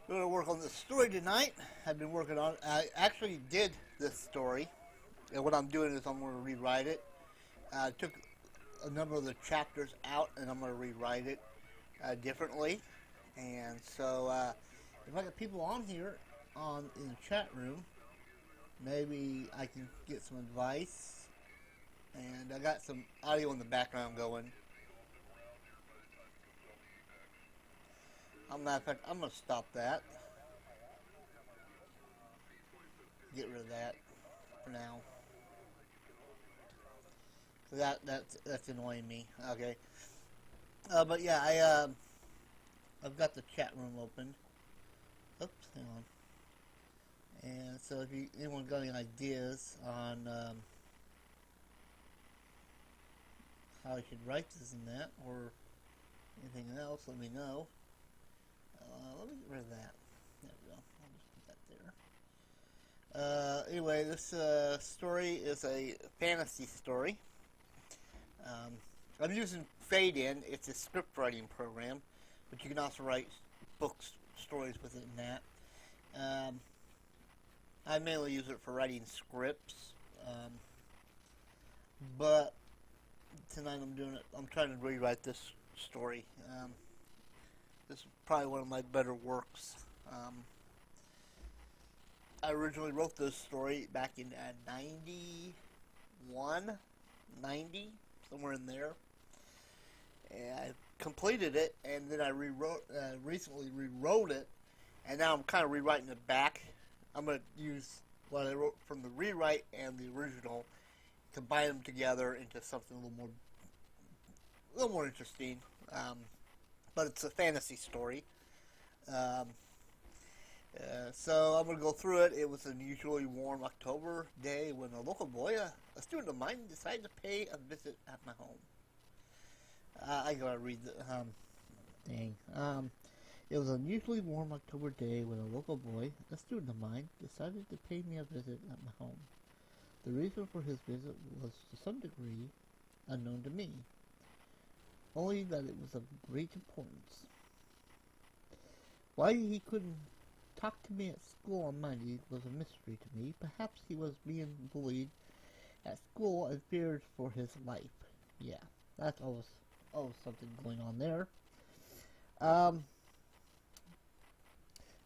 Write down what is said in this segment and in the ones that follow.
We're going to work on this story tonight. I've been working on it. I actually did this story, and what I'm doing is I'm going to rewrite it. I took a number of the chapters out, and I'm going to rewrite it differently. And so, if I get people on here in the chat room, maybe I can get some advice. And I got some audio in the background going. Matter of fact, I'm going to stop that. Get rid of that for now. That's annoying me. Okay. But yeah, I've got the chat room open. Oops, hang on. And so if anyone got any ideas on how I should write this and that, or anything else, let me know. Let me get rid of that. There we go. I'll just put that there. Anyway, this story is a fantasy story. I'm using Fade-In. It's a script writing program, but you can also write books, stories with it in that. I mainly use it for writing scripts, but tonight I'm trying to rewrite this story. This is probably one of my better works. I originally wrote this story back in 91, 90, somewhere in there. And I completed it, and then I recently rewrote it, and now I'm kind of rewriting it back. I'm going to use what I wrote from the rewrite and the original, combine them together into something a little more interesting. But it's a fantasy story. So I'm going to go through it. It was an unusually warm October day when a local boy, a student of mine, decided to pay a visit at my home. I gotta read the thing. It was an unusually warm October day when a local boy, a student of mine, decided to pay me a visit at my home. The reason for his visit was to some degree unknown to me, only that it was of great importance. Why he couldn't talk to me at school on Monday was a mystery to me. Perhaps he was being bullied at school and feared for his life. Yeah, that's always something going on there.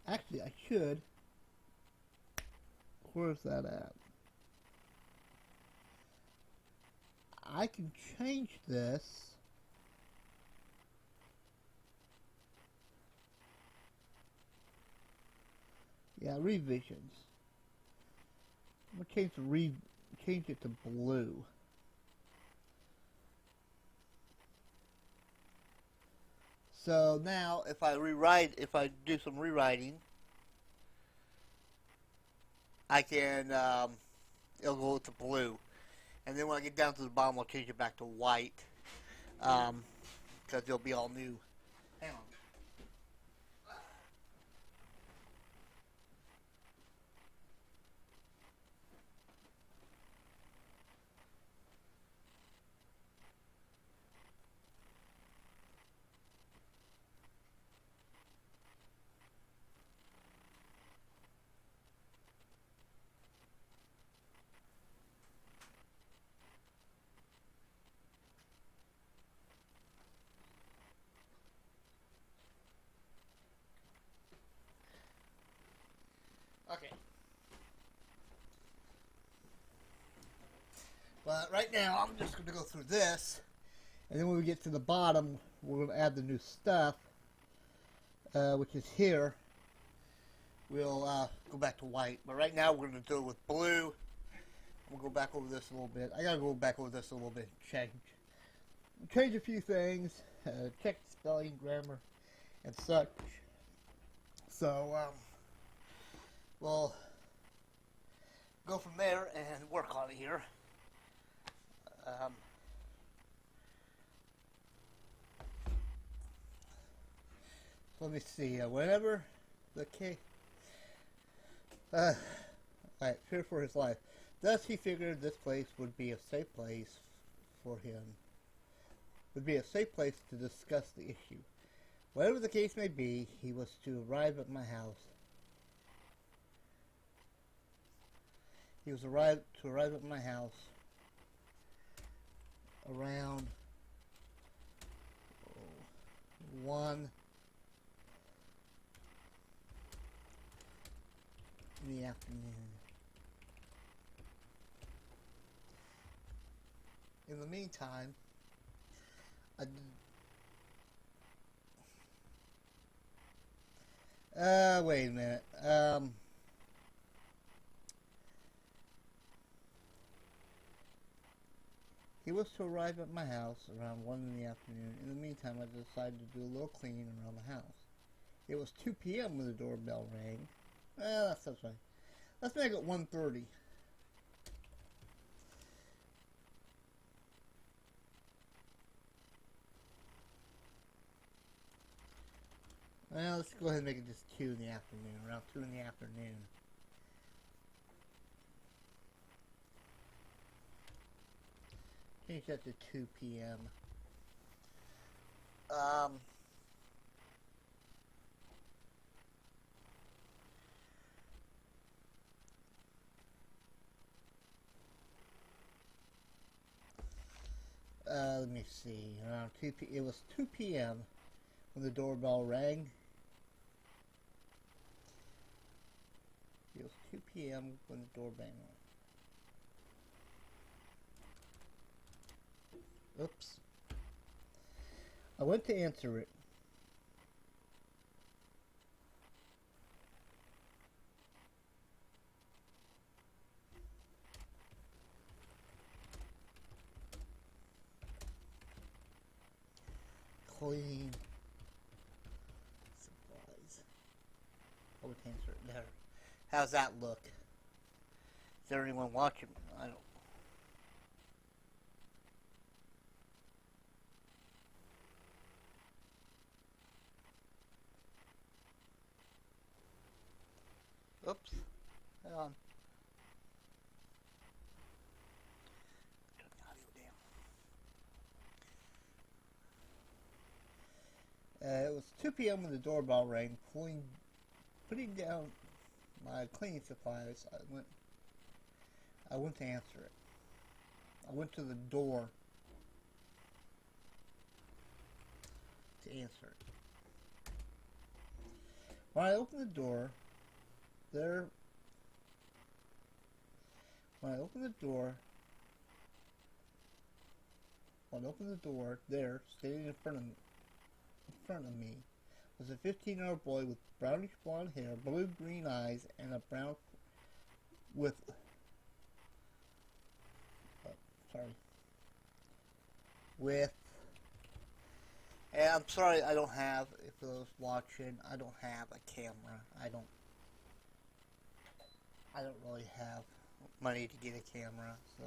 Actually, I should. Where's that at? I can change this. Yeah, revisions. I'm gonna change it to blue. So now, if I do some rewriting, I can, it'll go to blue. And then when I get down to the bottom, I'll change it back to white, because it'll be all new. Hang on. Okay. But right now, I'm just going to go through this, and then when we get to the bottom, we're going to add the new stuff, which is here. We'll go back to white. But right now, we're going to do it with blue. We'll go back over this a little bit. I got to go back over this a little bit. Change a few things. Check spelling, grammar, and such. So, we'll go from there and work on it here. Let me see. Whenever the case, right, fear for his life. Thus, he figured this place would be a safe place for him. Would be a safe place to discuss the issue. Whatever the case may be, he was to arrive at my house. He was to arrive at my house around 1 in the afternoon. In the meantime, wait a minute. He was to arrive at my house around 1 in the afternoon. In the meantime, I decided to do a little cleaning around the house. It was 2 p.m. when the doorbell rang. That's right. Let's make it 1:30. Well, let's go ahead and make it just 2 in the afternoon, around 2 in the afternoon. Change that to 2 p.m. Let me see, around 2 p.m. It was 2 p.m. when the doorbell rang. It was 2 p.m. when the doorbell rang. Oops. I went to answer it. Clean supplies. I would answer it there. How's that look? Is there anyone watching? I don't. Oops. Hang on. Turn the audio down. It was 2 p.m. when the doorbell rang. Putting down my cleaning supplies, I went to answer it. I went to the door to answer it. When I opened the door, there standing in front of me, was a 15-year-old boy with brownish blonde hair, blue-green eyes, and a brown with and I'm sorry, I don't have, if those watching, I don't have a camera. I don't really have money to get a camera, so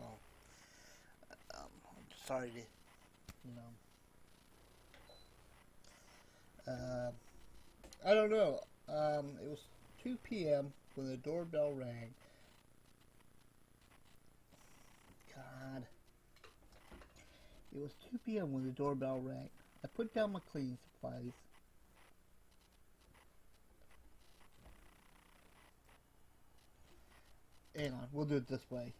I'm sorry to, I don't know. It was 2 p.m. when the doorbell rang. God. It was 2 p.m. when the doorbell rang. I put down my cleaning supplies. Hang on, we'll do it this way.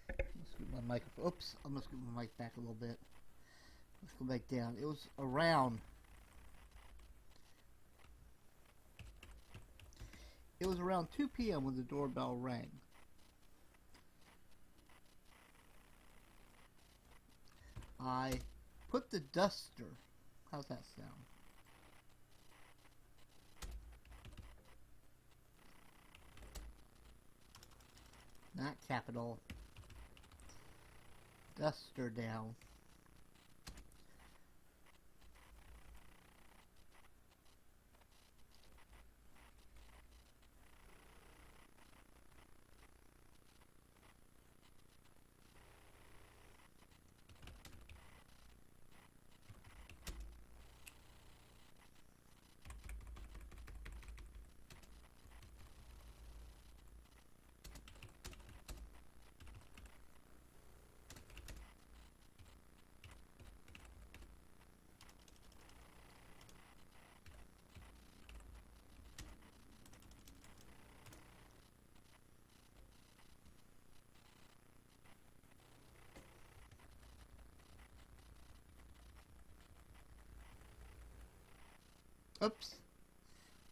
Let's scoot my microphone. Oops, I'm gonna scoot my mic back a little bit. Let's go back down. It was around 2 p.m. when the doorbell rang. I put the duster. How's that sound? Not capital. Duster down. Oops.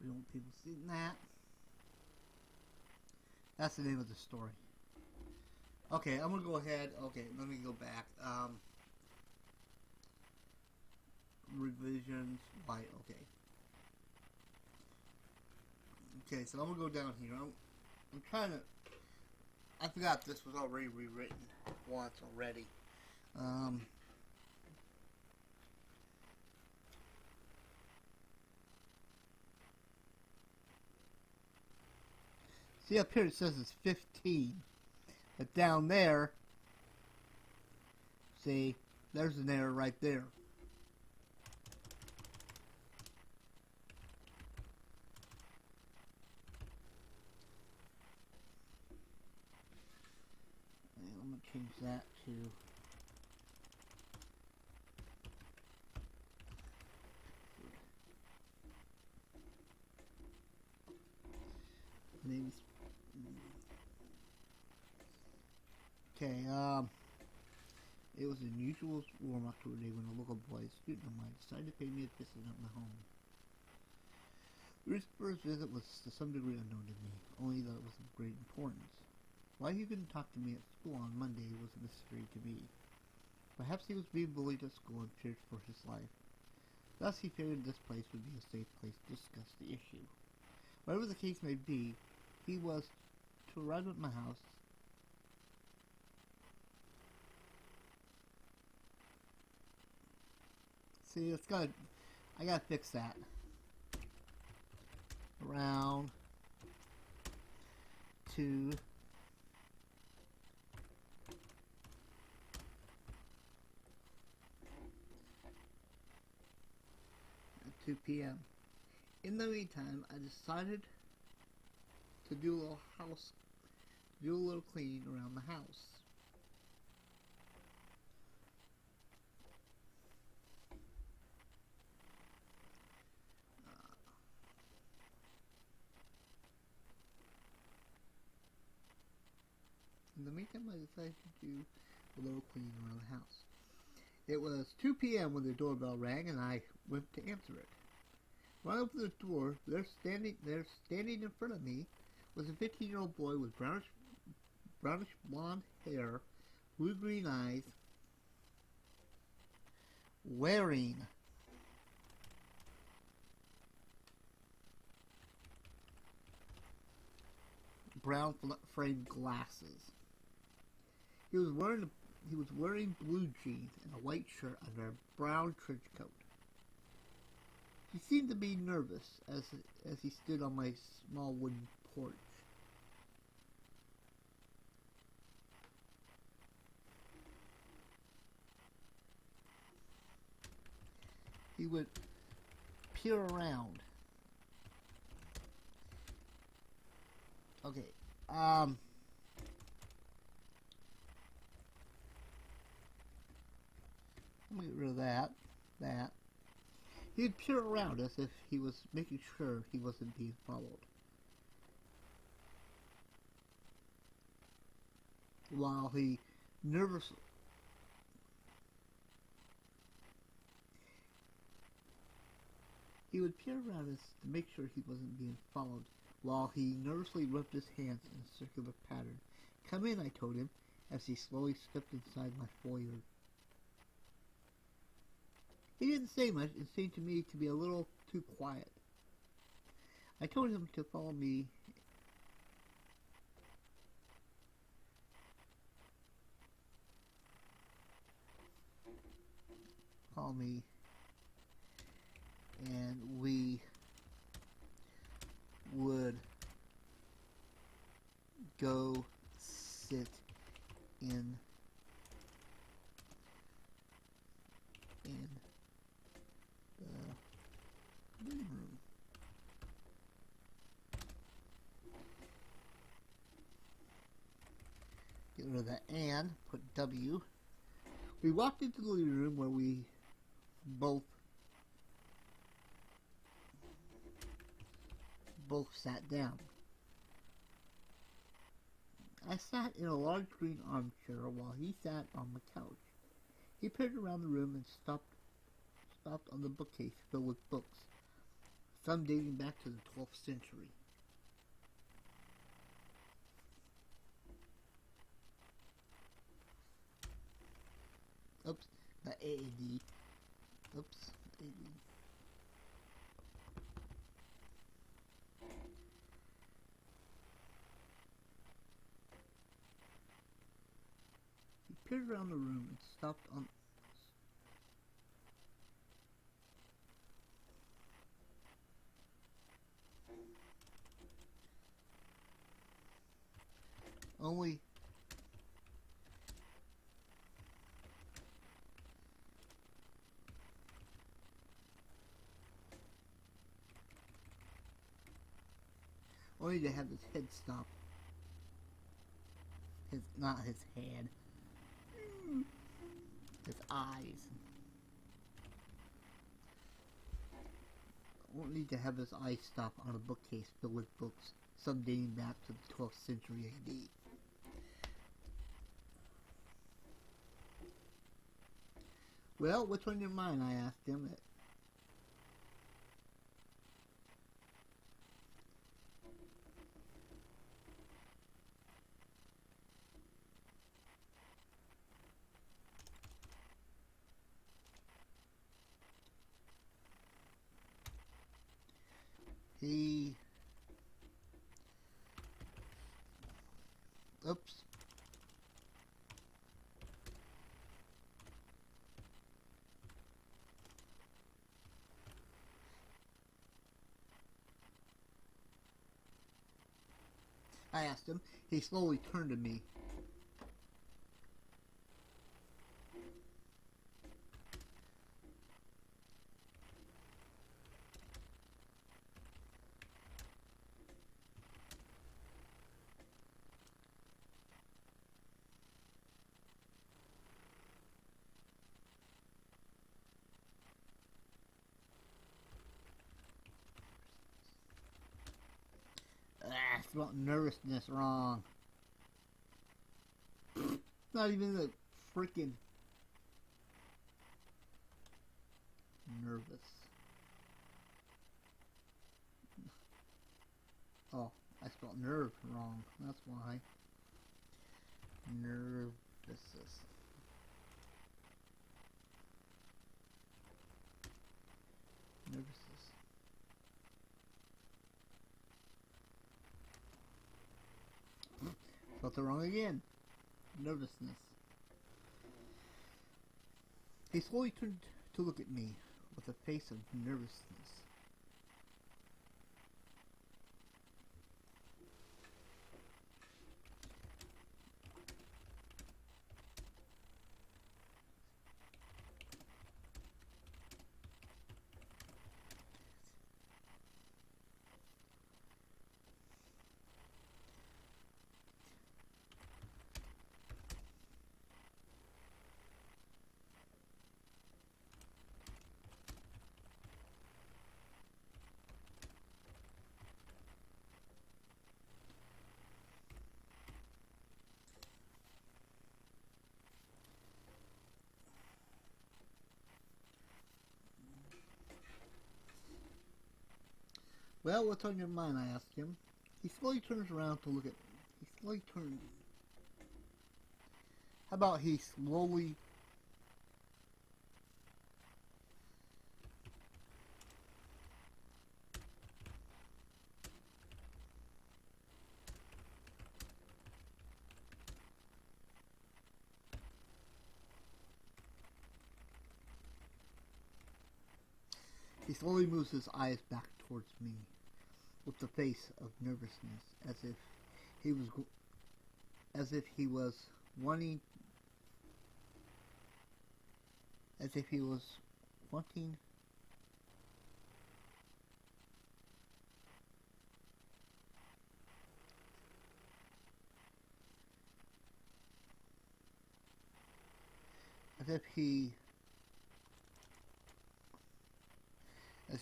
We don't want people seeing that. That's the name of the story. Okay, I'm gonna go ahead. Okay, let me go back. Revisions. White. Okay. Okay, so I'm gonna go down here. I'm trying to. I forgot this was already rewritten once already. See up here it says it's 15. But down there, see, there's an error right there. And I'm going to change that to names. Okay, it was an unusual warm October day when a local boy, a student of mine, decided to pay me a visit at my home. Ruth's first visit was to some degree unknown to me, only that it was of great importance. Why he couldn't talk to me at school on Monday was a mystery to me. Perhaps he was being bullied at school and feared for his life. Thus he figured this place would be a safe place to discuss the issue. Whatever the case may be, he was to arrive at my house See, I gotta fix that. Around 2 p.m. In the meantime, I decided to do a little cleaning around the house. In the meantime, I decided to do a little cleaning around the house. It was 2 p.m. when the doorbell rang, and I went to answer it. When I opened the door, there standing in front of me was a 15-year-old boy with brownish blonde hair, blue-green eyes, wearing brown framed glasses. He was wearing blue jeans and a white shirt under a brown trench coat. He seemed to be nervous as he stood on my small wooden porch. He would peer around. Okay, I'm gonna get rid of that. He'd peer around as if he was making sure he wasn't being followed. While he nervously would peer around us to make sure he wasn't being followed, while he nervously rubbed his hands in a circular pattern. "Come in," I told him, as he slowly stepped inside my foyer. He didn't say much and seemed to me to be a little too quiet. I told him to follow me and we would go sit in the living room. Get rid of that and, put W. We walked into the living room where we both sat down. I sat in a large green armchair while he sat on the couch. He peered around the room and stopped on the bookcase filled with books. some dating back to the 12th century. Oops, not AAD. Oops, AAD. He peered around the room and stopped on. Only to have his head stop. Not his head. His eyes. Won't need to have his eyes stop on a bookcase filled with books, some dating back to the 12th century AD. Well, what's on your mind? I asked him. Oops. I asked him. He slowly turned to me. I spelled nervousness wrong. Not even the freaking nervous. Oh, I spelled nerve wrong. That's why. Nervousness. Nervousness. Spelled it wrong again. Nervousness. He slowly turned to look at me with a face of nervousness. Well, what's on your mind? I asked him. He slowly turns around to look at me. He slowly turns. How about he slowly... He slowly moves his eyes back towards me with the face of nervousness, as if he was wanting, as if he was wanting as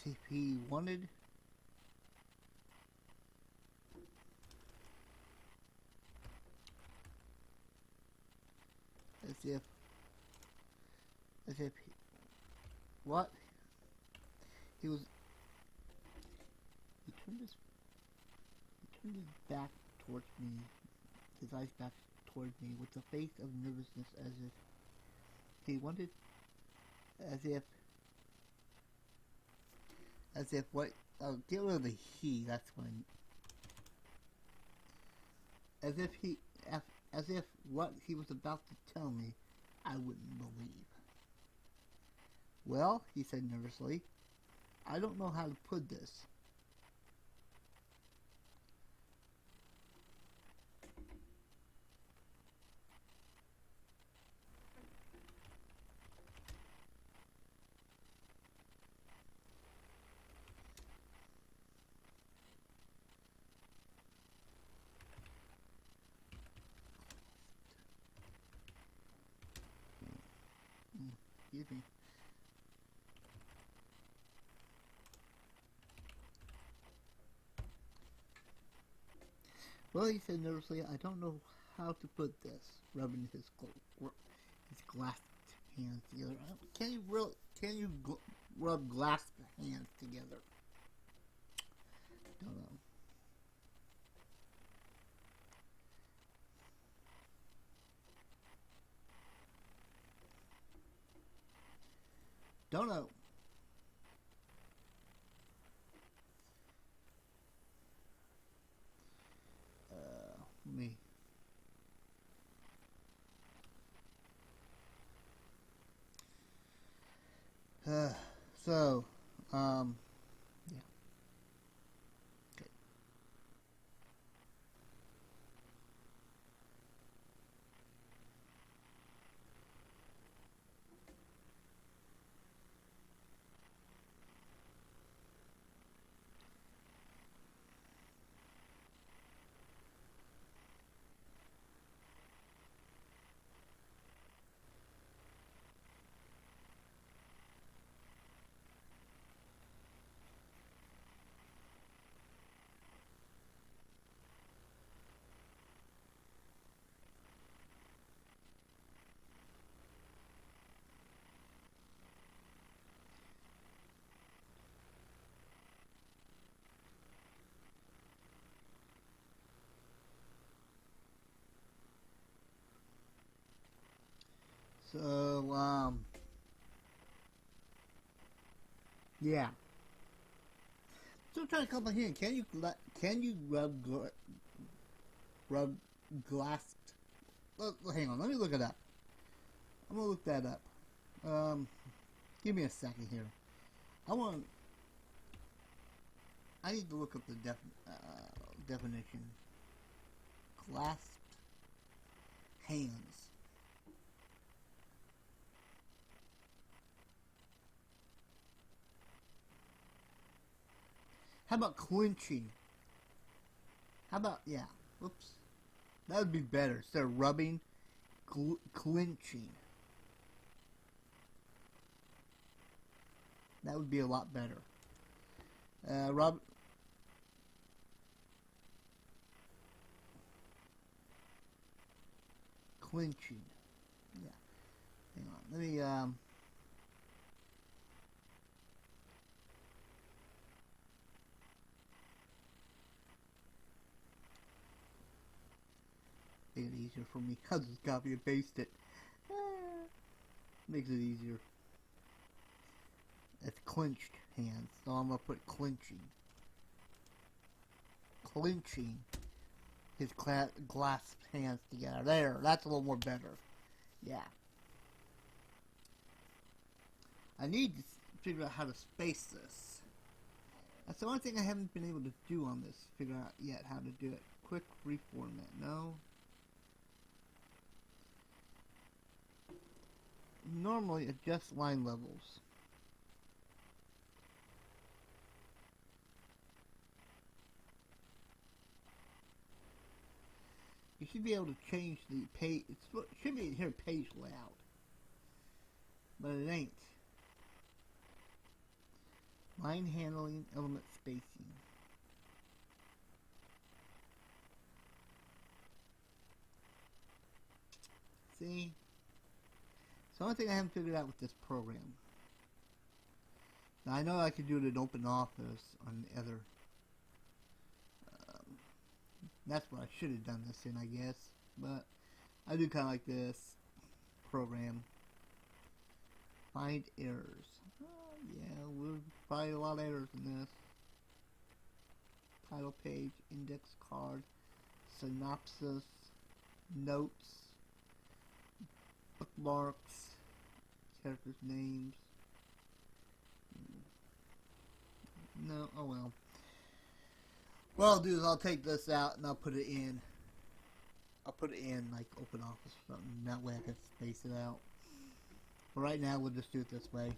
if he wanted as if he, what? He was turned his back towards me, his eyes back towards me, with a face of nervousness, as if he wanted, as if what? Oh, get rid of the he. That's when. As if what he was about to tell me, I wouldn't believe. Well, he said nervously, I don't know how to put this. Excuse me. Well, he said nervously, I don't know how to put this, rubbing his glass hands together. Can you rub glass hands together? Don't know. Don't know. Me. So, yeah. Okay. So, yeah. So I'm trying to comprehend. Can you rub glass? Hang on. Let me look it up. I'm gonna look that up. Give me a second here. I need to look up the definition. Clasped hands. How about clinching? How about, yeah, whoops. That would be better. Instead of rubbing, clinching. That would be a lot better. Clinching. Yeah. Hang on. Let me, make it easier for me. I'll just copy and paste it. Makes it easier. It's clenched hands, so I'm gonna put clinching. Clinching his glasped hands together. There, that's a little more better. Yeah. I need to figure out how to space this. That's the only thing I haven't been able to do on this. Figure out yet how to do it. Quick reformat. No. Normally adjust line levels. You should be able to change the page. It should be here page layout, but it ain't. Line handling, element spacing. See? It's the only thing I haven't figured out with this program. Now I know I could do it in OpenOffice on the other That's what I should have done this in, I guess. But I do kind of like this program. Find errors. Oh, yeah, we'll probably a lot of errors in this. Title page, index card, synopsis, notes, bookmarks, characters' names. No, oh well. What I'll do is I'll take this out and I'll put it in. I'll put it in like OpenOffice or something. That way I can space it out. But right now we'll just do it this way.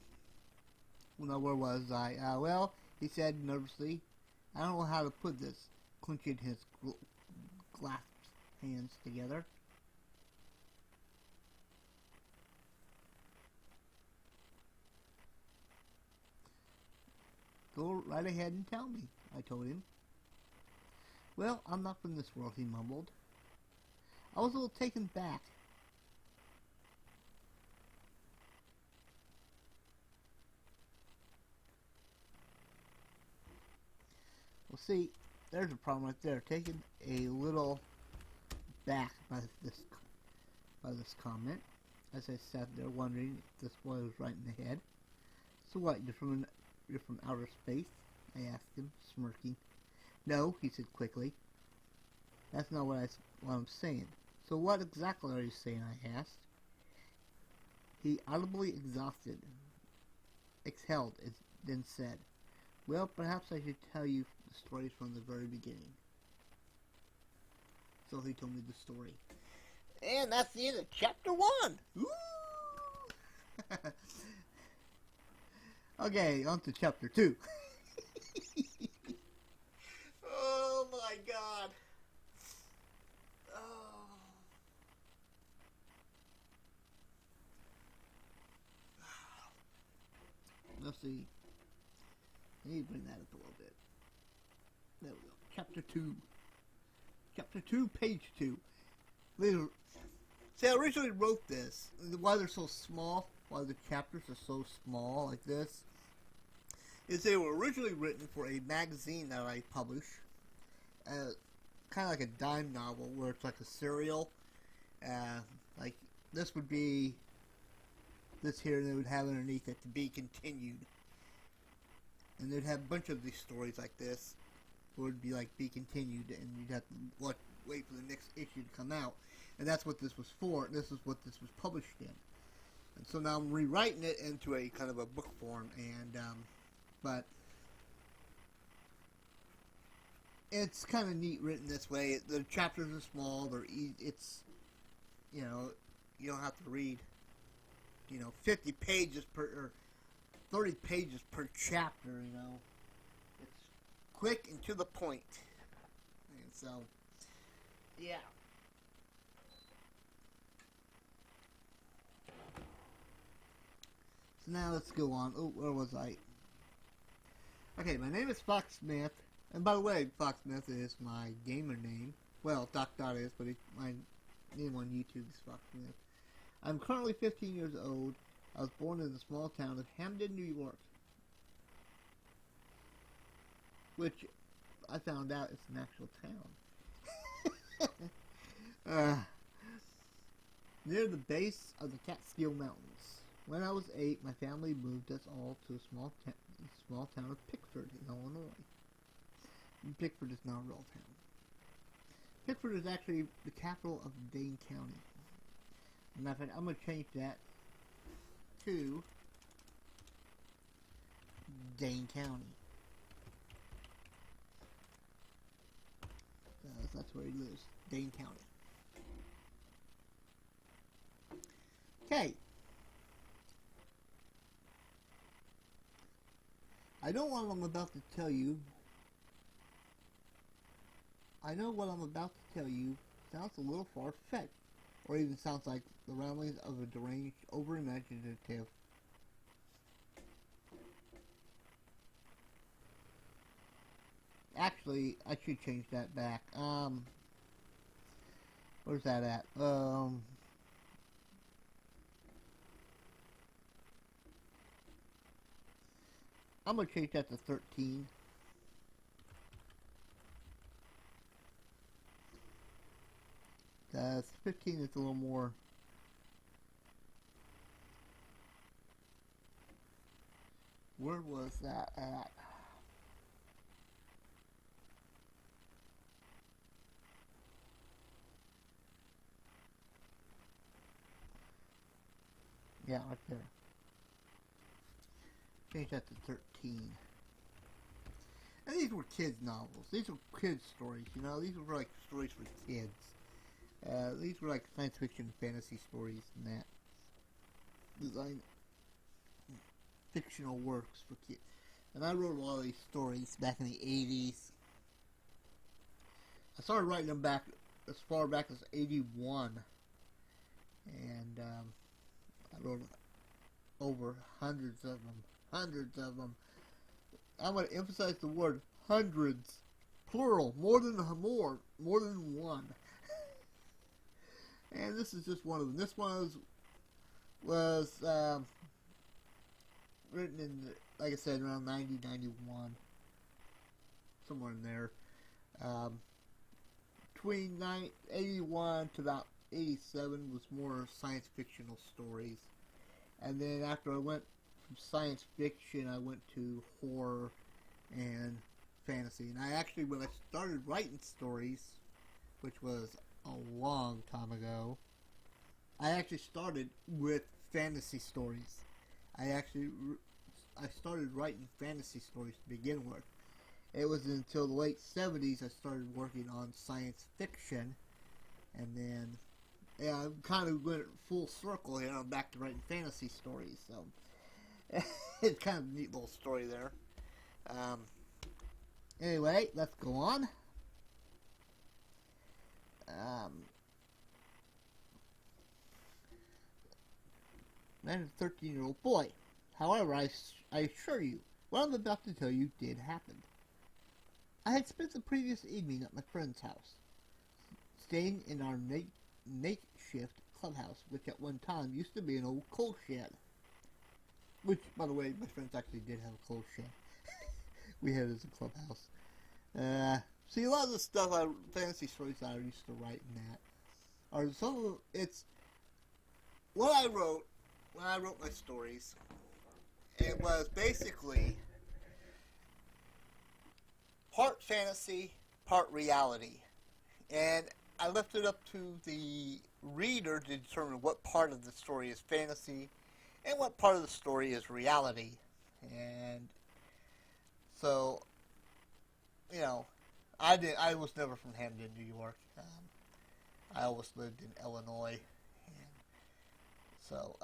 Well, no, where was I? Well, he said nervously, I don't know how to put this. Clenching his glass hands together. Go right ahead and tell me, I told him. Well, I'm not from this world, he mumbled. I was a little taken back. Well, see, there's a problem right there. Taken a little back by this comment, as I sat there wondering if this boy was right in the head. So what? You're from outer space? I asked him, smirking. No, he said quickly. That's not what I'm saying. So what exactly are you saying? I asked. He audibly exhaled, then said, well, perhaps I should tell you the story from the very beginning. So he told me the story. And that's the end of chapter 1! Woo! Okay, on to chapter 2. Oh my god. Oh. Let's see. I need to bring that up a little bit. There we go. Chapter 2. Chapter 2, page 2. See, I originally wrote this. Why they're so small, why the chapters are so small like this, is they were originally written for a magazine that I publish. Kind of like a dime novel where it's like a serial. Like this would be this here, and they would have underneath it to be continued. And they'd have a bunch of these stories like this. It would be like be continued, and you'd have to wait for the next issue to come out. And that's what this was for. This is what this was published in. And so now I'm rewriting it into a kind of a book form, and but it's kind of neat written this way. The chapters are small. It's, you know, you don't have to read, 50 pages or 30 pages per chapter. It's quick and to the point. And so, yeah. So now let's go on. Oh, where was I? Okay, my name is Foxsmith. And by the way, Foxsmith is my gamer name. Well, Doc Dot is, but my name on YouTube is Foxsmith. I'm currently 15 years old. I was born in the small town of Hamden, New York. Which I found out is an actual town. Near the base of the Catskill Mountains. When I was 8, my family moved us all to a small town of Pickford in Illinois. And Pickford is not a real town. Pickford is actually the capital of Dane County. Matter of fact, I'm going to change that to Dane County. That's where he lives, Dane County. Okay. I know what I'm about to tell you. Sounds a little far-fetched, or even sounds like the ramblings of a deranged, over-imaginative. Actually, I should change that back. Where's that at? I'm gonna change that to 13. 15 is a little more. Where was that at? Yeah, right there. Change that to 13. And these were kids' novels. These were kids' stories, you know. These were like stories for kids. These were like science fiction, fantasy stories, and that. Design fictional works for kids. And I wrote a lot of these stories back in the 80s. I started writing them back as far back as 81. And I wrote over hundreds of them. Hundreds of them. I'm going to emphasize the word hundreds. Plural. More than one. And this is just one of them. This one was written in, like I said, around 90, 91. Somewhere in there. Between 81 to about 87 was more science fictional stories. And then after I went from science fiction, I went to horror and fantasy. And I actually, when I started writing stories, which was a long time ago, I actually started with fantasy stories. I started writing fantasy stories to begin with. It was until the late 70s I started working on science fiction, and then yeah, I kind of went full circle here. I'm back to writing fantasy stories, so it's kind of a neat little story there. Anyway, let's go on. Man, a 13-year-old boy. However, I assure you, what I'm about to tell you did happen. I had spent the previous evening at my friend's house, staying in our makeshift clubhouse, which at one time used to be an old coal shed. Which, by the way, my friends actually did have a coal shed. We had it as a clubhouse. See, a lot of the stuff, fantasy stories I used to write in that, are some of it's what I wrote when I wrote my stories. It was basically part fantasy, part reality. And I left it up to the reader to determine what part of the story is fantasy and what part of the story is reality. And so, you know, I was never from Hamden, New York. I always lived in Illinois. And so,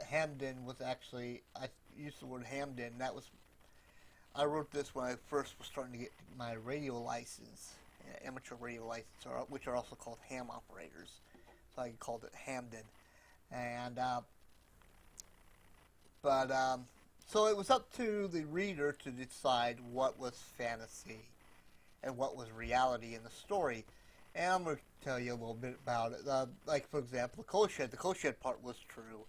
Hamden was actually, I used the word Hamden, I wrote this when I first was starting to get my radio license, amateur radio license, which are also called ham operators. So I called it Hamden. And, so it was up to the reader to decide what was fantasy and what was reality in the story. And I'm going to tell you a little bit about it. Like, for example, the coal shed part was true.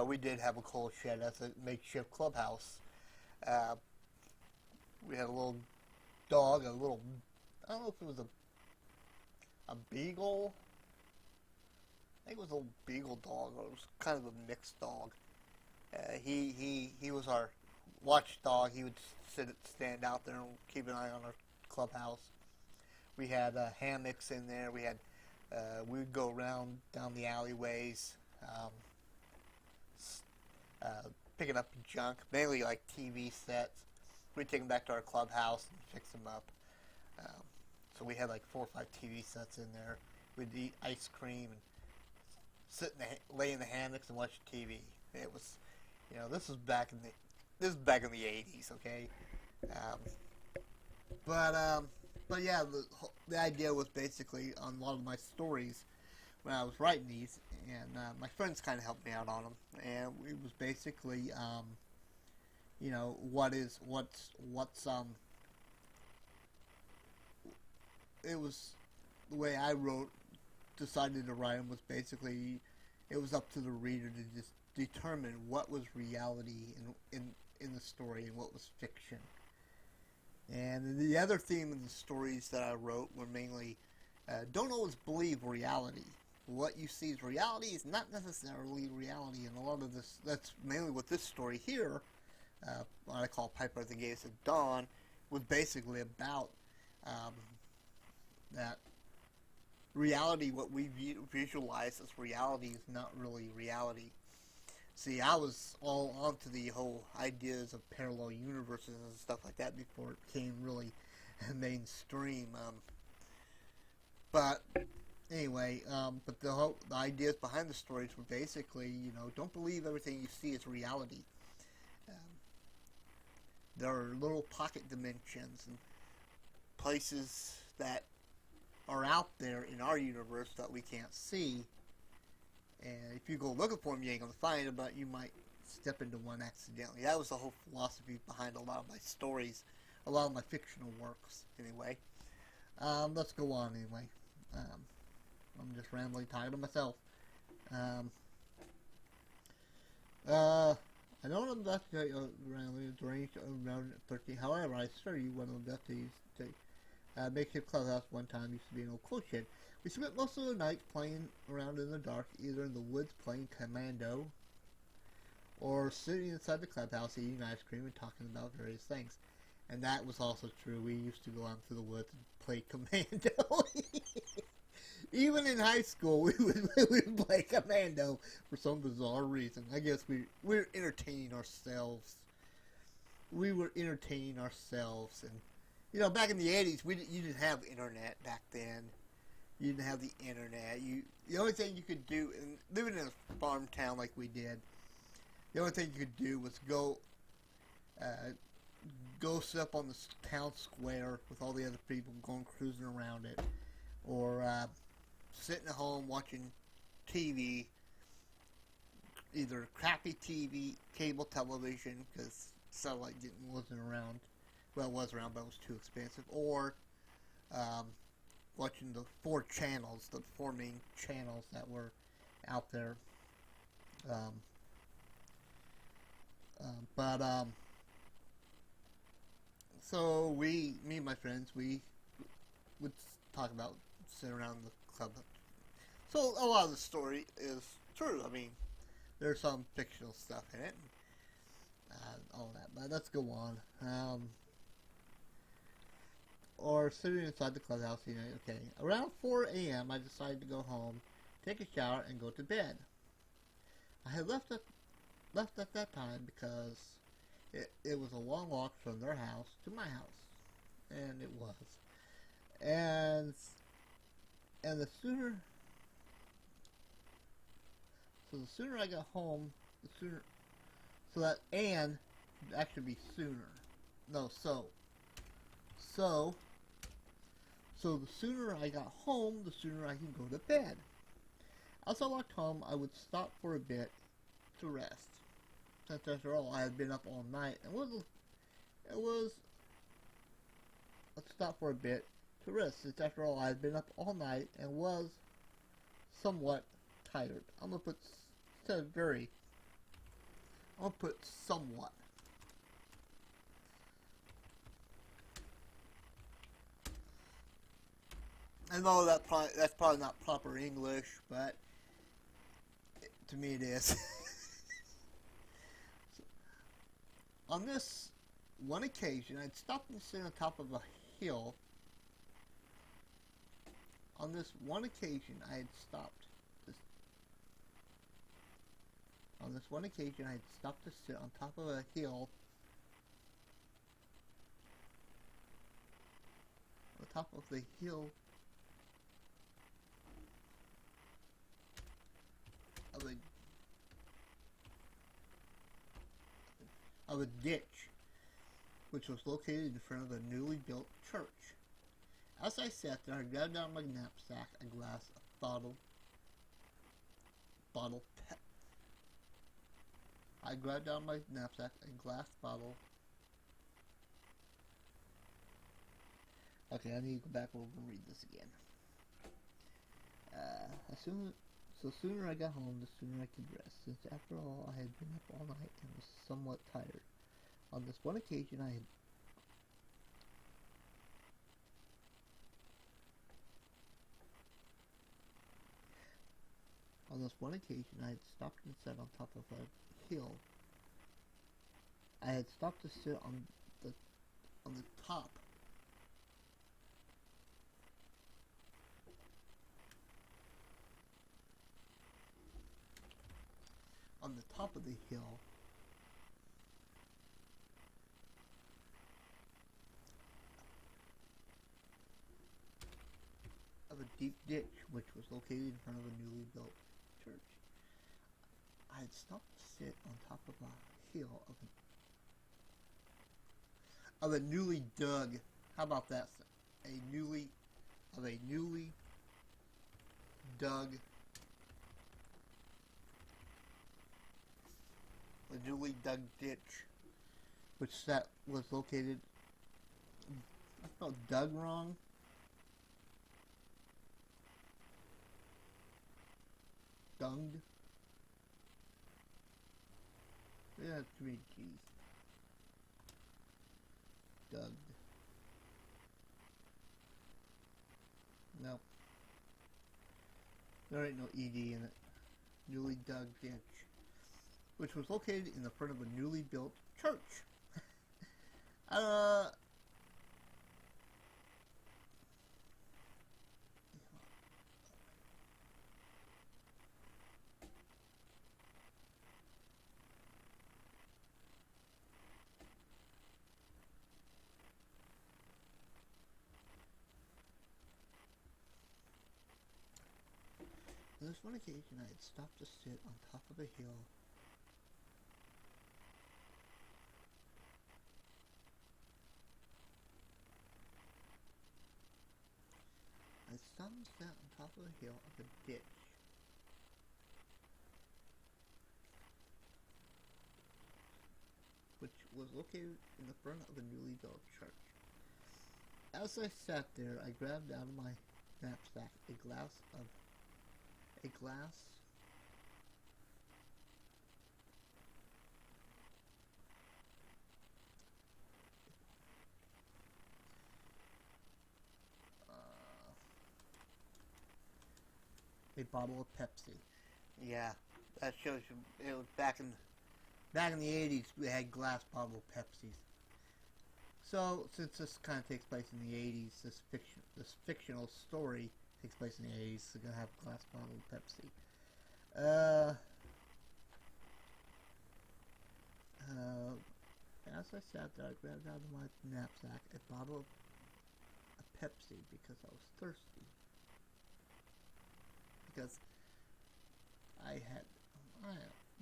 We did have a coal shed as a makeshift clubhouse. We had a little dog, I don't know if it was a beagle. I think it was a little beagle dog, or it was kind of a mixed dog. He was our watchdog. He would stand out there and keep an eye on our clubhouse. We had hammocks in there. We would go around down the alleyways, picking up junk, mainly like TV sets. We'd take them back to our clubhouse and fix them up. So we had like 4 or 5 TV sets in there. We'd eat ice cream and lay in the hammocks and watch TV. It was, this was back in the 80s, okay. But yeah, the idea was basically on a lot of my stories when I was writing these, and my friends kind of helped me out on them, and it was basically, it was the way I decided to write them was basically, it was up to the reader to just determine what was reality in the story and what was fiction. And the other theme in the stories that I wrote were mainly, don't always believe reality. what you see as reality is not necessarily reality, and a lot of this, that's mainly what this story here, what I call Piper at the Gates of Dawn, was basically about. That reality, what we visualize as reality, is not really reality. See, I was all onto the whole ideas of parallel universes and stuff like that before it became really mainstream. But anyway, but the ideas behind the stories were basically, don't believe everything you see is reality. Um, there are little pocket dimensions and places that are out there in our universe that we can't see. And if you go looking for them, you ain't going to find them, but you might step into one accidentally. That was the whole philosophy behind a lot of my stories, a lot of my fictional works, anyway. Let's go on, anyway. I'm just rambling, tired of myself. I don't investigate rambling range around 13. However, I assure you one of the deputies makeshift clubhouse one time used to be an old clothes shed. We spent most of the night playing around in the dark, either in the woods playing commando, or sitting inside the clubhouse eating ice cream and talking about various things. And that was also true. We used to go out into the woods and play commando. Even in high school, we would play commando for some bizarre reason. I guess we were entertaining ourselves. We were entertaining ourselves, and back in the 80s, you didn't have internet back then. You didn't have the internet. The only thing you could do, and living in a farm town like we did, the only thing you could do was go sit up on the town square with all the other people going cruising around it, or sitting at home watching TV, either crappy TV, cable television, because satellite wasn't around. Well, it was around, but it was too expensive. Or watching the four main channels that were out there. So me and my friends, we would talk about, sit around the club. So a lot of the story is true. I mean, there's some fictional stuff in it, all that. But let's go on. Or sitting inside the clubhouse, okay. Around 4 a.m., I decided to go home, take a shower, and go to bed. I had left at that time because it was a long walk from their house to my house. And it was. And the sooner I got home, the sooner, so that and would actually be sooner. No, so the sooner I got home, the sooner I could go to bed. As I walked home, I would stop for a bit to rest. Since after all, I had been up all night, and let's stop for a bit to rest. Since after all, I had been up all night and was somewhat tired. I'm gonna put somewhat. I know that's probably not proper English, but to me it is. On this one occasion, I'd stopped and sit on top of a hill. On this one occasion, I had stopped to sit on top of a hill. On top of the hill of a ditch, which was located in front of a newly built church. As I sat there, I grabbed out my knapsack a glass of I grabbed out my knapsack a glass bottle. Okay, I need to go back over and read this again. So sooner I got home, the sooner I could rest, since after all I had been up all night and was somewhat tired. On this one occasion I had this one occasion, I had stopped and sat on top of a hill. I had stopped to sit on the top of the hill of a deep ditch which was located in front of a newly built church. I had stopped to sit on top of a hill of a newly dug. How about that? A newly dug ditch, which that was located. I spelled dug wrong. Dunged. Yeah, too many G's. Dug. No. There ain't no ED in it. Newly dug ditch, which was located in the front of a newly built church. On this one occasion, I had stopped to sit on top of a hill I stopped and sat on top of a hill of a ditch which was located in the front of a newly built church. As I sat there, I grabbed out of my knapsack a glass a bottle of Pepsi. Yeah, that shows you it was back in the 80s. We had glass bottle Pepsis. So since this kind of takes place in the 80s, this fictional story takes place in the 80s. So we're gonna have glass bottle Pepsi. As I sat there, I grabbed out of my knapsack a bottle of Pepsi because I was thirsty. Because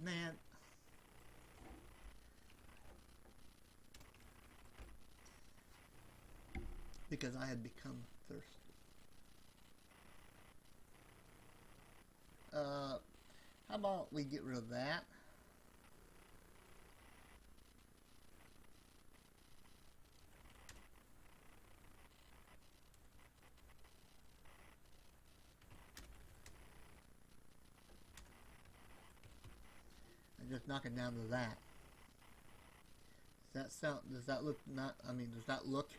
man, because I had become thirsty. How about we get rid of that? And just knock it down to that. Does that look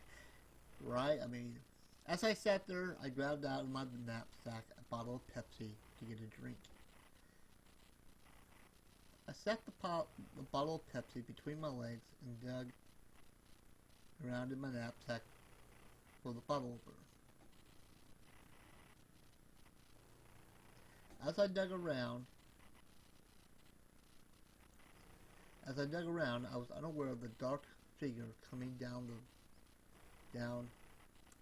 right? I mean, as I sat there, I grabbed out of my knapsack a bottle of Pepsi to get a drink. I set the bottle of Pepsi between my legs and dug around in my knapsack for the bottle opener. As I dug around, I was unaware of the dark figure coming down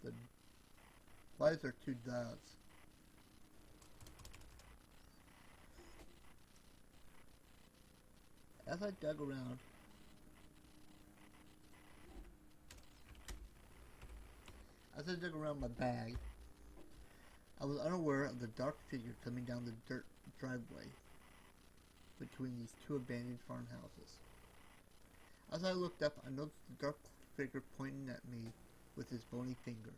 the. Why is there two doves? As I dug around, my bag, I was unaware of the dark figure coming down the dirt driveway between these two abandoned farmhouses. As I looked up, I noticed the dark figure pointing at me with his bony finger.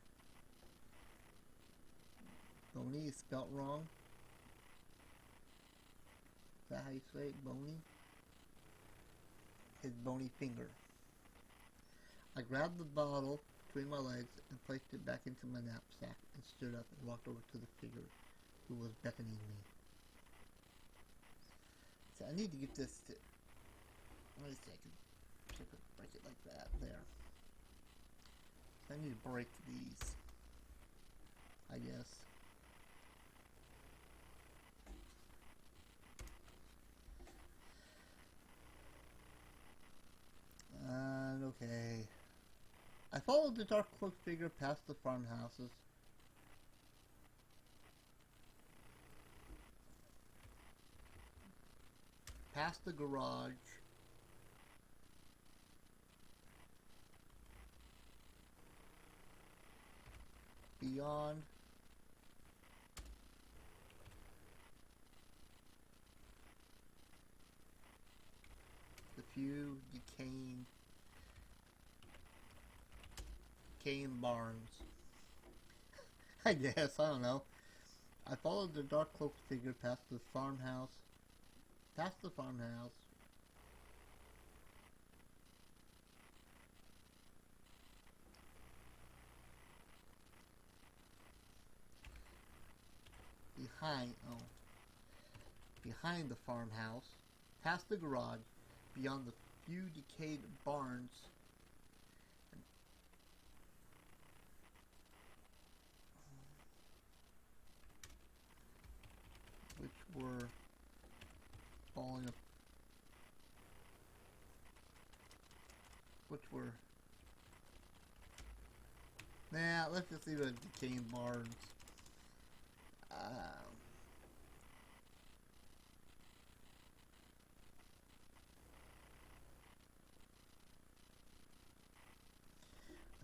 Bony is spelt wrong. Is that how you say it? Bony? His bony finger. I grabbed the bottle between my legs and placed it back into my knapsack and stood up and walked over to the figure who was beckoning me. So I need to get this to... Let me see, I can break it like that. There. So I need to break these, I guess. And okay. I followed the dark cloaked figure past the farmhouses. Past the garage. Beyond. The few decaying barns. I guess, I don't know. I followed the dark cloaked figure past the farmhouse. Past the farmhouse. Behind the farmhouse, past the garage, beyond the few decayed barns, which were falling up, nah, let's just leave it at decaying barns. I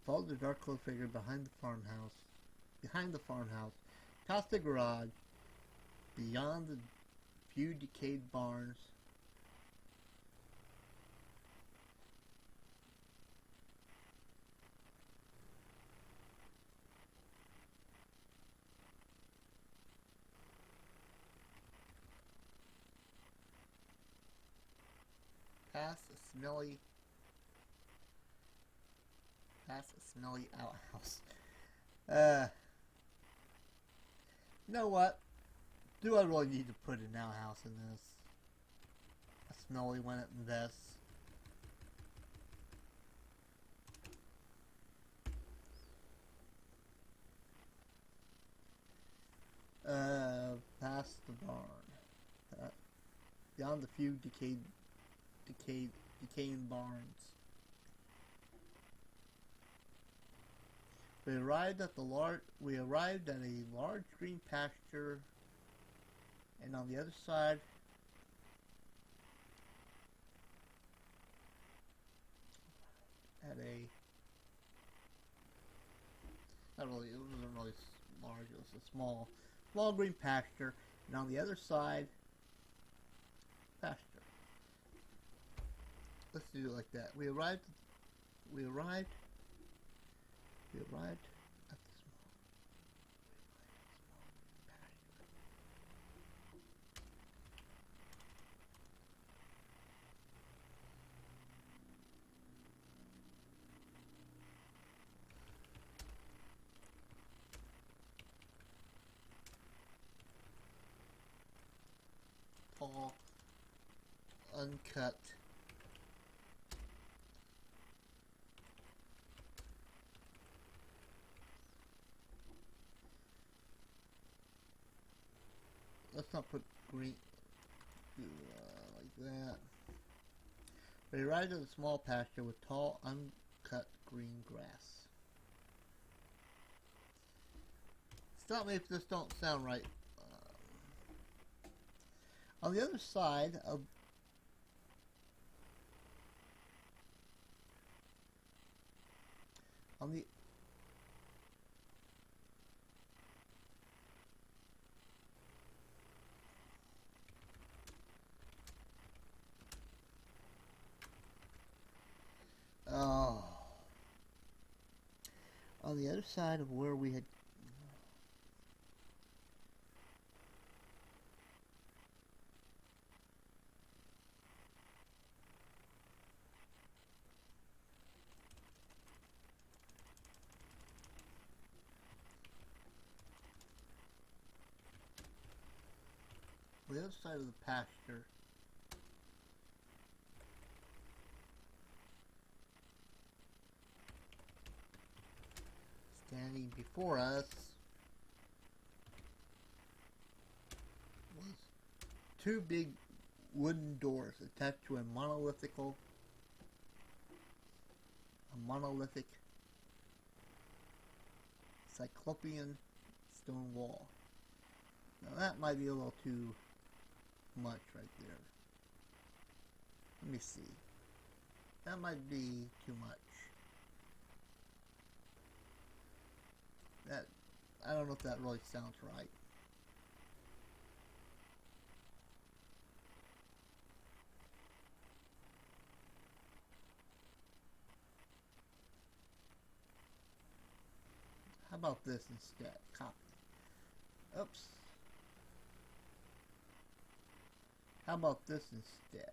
followed the dark cloaked figure behind the farmhouse, past the garage, beyond the few decayed barns, past a smelly outhouse. You know what? Do I really need to put an outhouse in this? A smelly one in this. Past the barn. Beyond the few decaying barns. We arrived at a large green pasture, and on the other side, at a it wasn't really large. It was a small green pasture, and on the other side, pasture. Let's do it like that. We arrived at the small tall, uncut let's not put green like that. We arrived at a small pasture with tall, uncut green grass. Stop me if this don't sound right. On the other side of on the other side of where we had on the other side of the pasture Standing before us was two big wooden doors attached to a monolithic cyclopean stone wall. Now that might be a little too much right there. Let me see. That might be too much. That, I don't know if that really sounds right. How about this instead? Copy. Oops. How about this instead?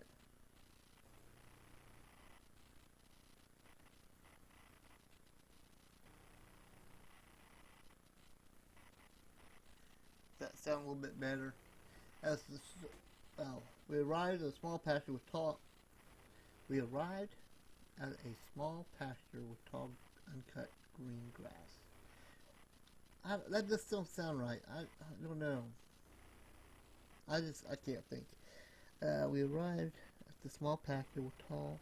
Does that sound a little bit better? As the, well, we arrived at a small pasture with tall. We arrived at a small pasture with tall, uncut green grass. That just don't sound right. I don't know. I can't think. We arrived at the small pasture with tall,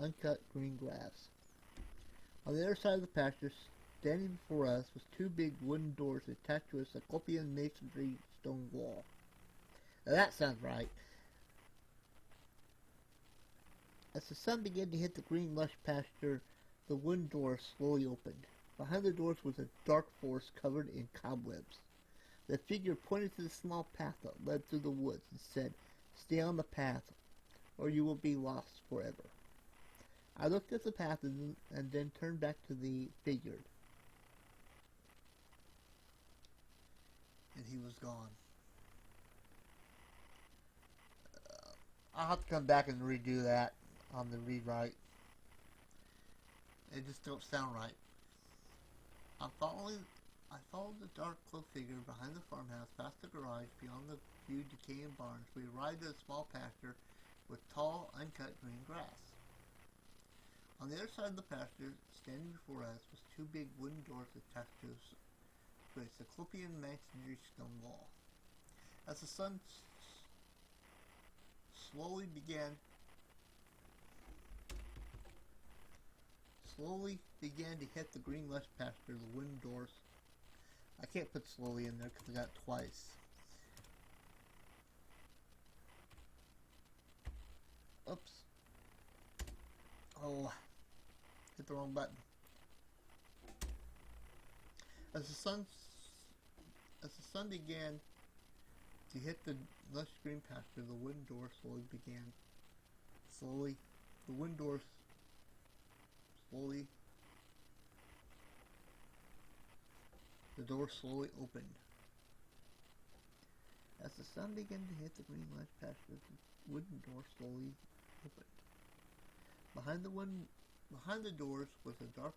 uncut green grass. On the other side of the pasture, standing before us, was two big wooden doors attached to a cyclopean masonry stone wall. Now that sounds right. As the sun began to hit the green lush pasture, the wooden door slowly opened. Behind the doors was a dark forest covered in cobwebs. The figure pointed to the small path that led through the woods and said, "Stay on the path, or you will be lost forever." I looked at the path and then turned back to the figure. And he was gone. I'll have to come back and redo that on the rewrite. It just don't sound right. I followed the dark cloaked figure behind the farmhouse, past the garage, beyond the few decaying barns. We arrived at a small pasture with tall, uncut green grass. On the other side of the pasture, standing before us, was two big wooden doors attached to a cyclopean masonry stone wall. As the sun slowly began to hit the green lush pasture, the wooden doors. I can't put slowly in there because I got it twice. Oops. Oh, hit the wrong button. As the sun began to hit the lush green pasture, the wooden door slowly opened. As the sun began to hit the green lush pasture, the wooden door slowly opened. Behind the doors was a dark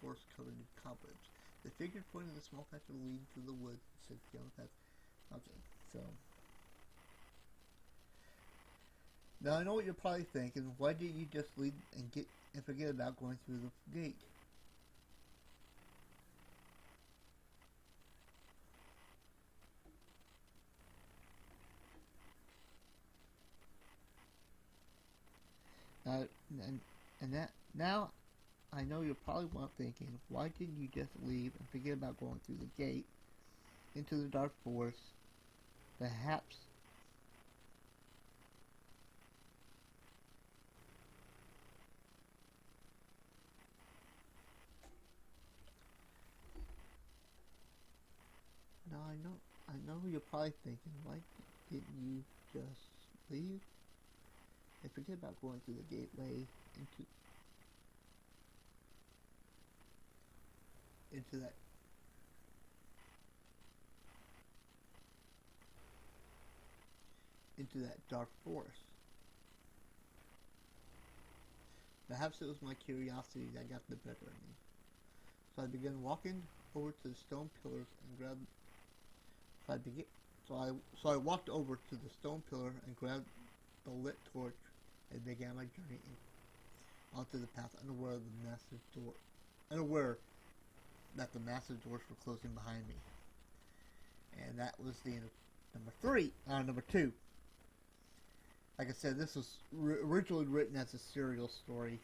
forest covered in cobwebs. The figure pointed the small pasture leading through the woods and said, "Stay on the path." Okay, so now I know what you're probably thinking. Why didn't you just leave and forget about going through the gate? Now I know you're probably thinking, why didn't you just leave and forget about going through the gate into the dark forest? Perhaps now I know you're probably thinking, why didn't you just leave and forget about going through the gateway into that dark forest? Perhaps it was my curiosity that got the better of me. So I began walking over to the stone pillars and grabbed. So I walked over to the stone pillar and grabbed the lit torch and began my journey onto the path, unaware of the massive door. Unaware that the massive doors were closing behind me. And that was the end of number two. Like I said, this was originally written as a serial story,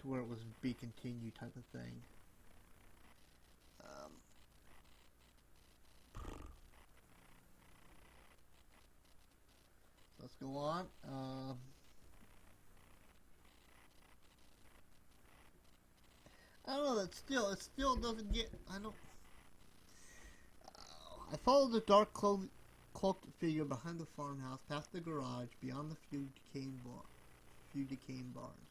to where it was be continued type of thing. Let's go on. I don't know. It still doesn't get. I don't. I followed the dark cloaked figure behind the farmhouse, past the garage, beyond the few decaying barns.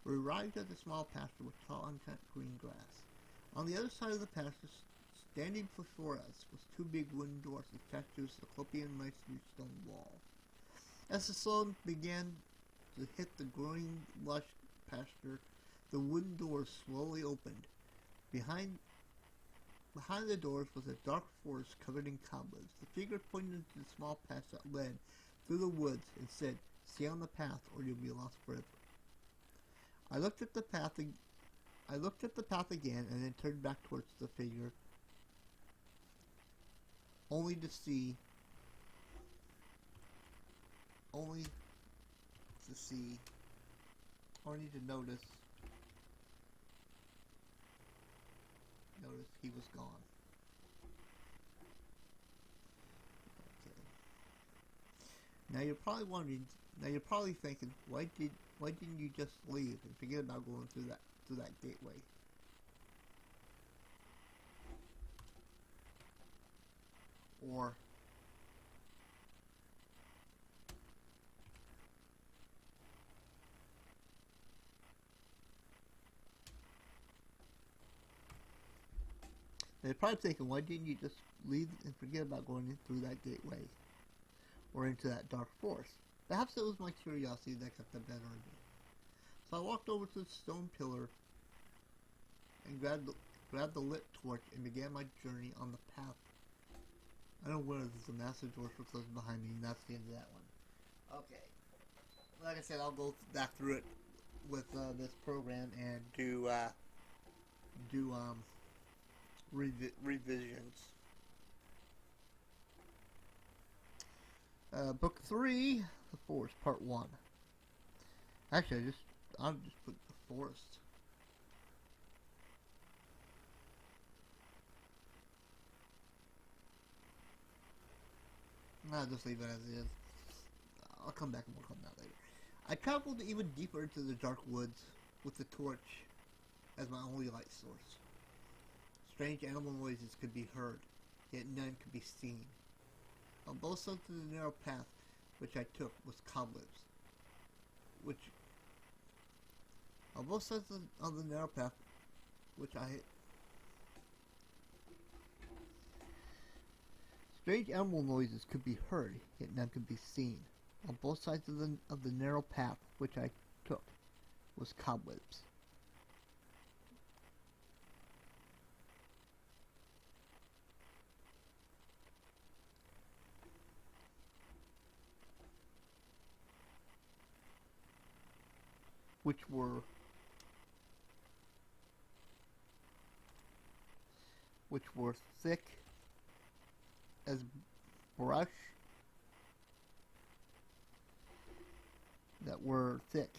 We arrived at the small pasture with tall, unkempt green grass. On the other side of the pasture, standing before us, was two big wooden doors attached to a cyclopean masonry stone wall. As the sun began to hit the green, lush pasture, the wooden doors slowly opened. Behind the doors was a dark forest covered in cobwebs. The figure pointed to the small path that led through the woods and said, "Stay on the path, or you'll be lost forever." I looked at the path again, and then turned back towards the figure, only to notice he was gone. Okay. Now you're probably wondering. Now you're probably thinking, why didn't you just leave and forget about going through that gateway? Or they're probably thinking, why didn't you just leave and forget about going in through that gateway or into that dark forest? Perhaps it was my curiosity that got the better of me. So I walked over to the stone pillar and grabbed the lit torch and began my journey on the path. I don't know where the massive doors were closed behind me, and that's the end of that one. Okay. Like I said, I'll go back through it with this program and do revisions. Book 3, The Forest, Part 1. Actually, I'll just put The Forest. I'll just leave it as is. I'll come back and work on that later. I traveled even deeper into the dark woods with the torch as my only light source. Strange animal noises could be heard, yet none could be seen. On both sides of the narrow path which I took was cobwebs, on both sides of the narrow path strange animal noises could be heard, yet none could be seen. On both sides of the narrow path which I took was cobwebs. Which were thick as brush, that were thick.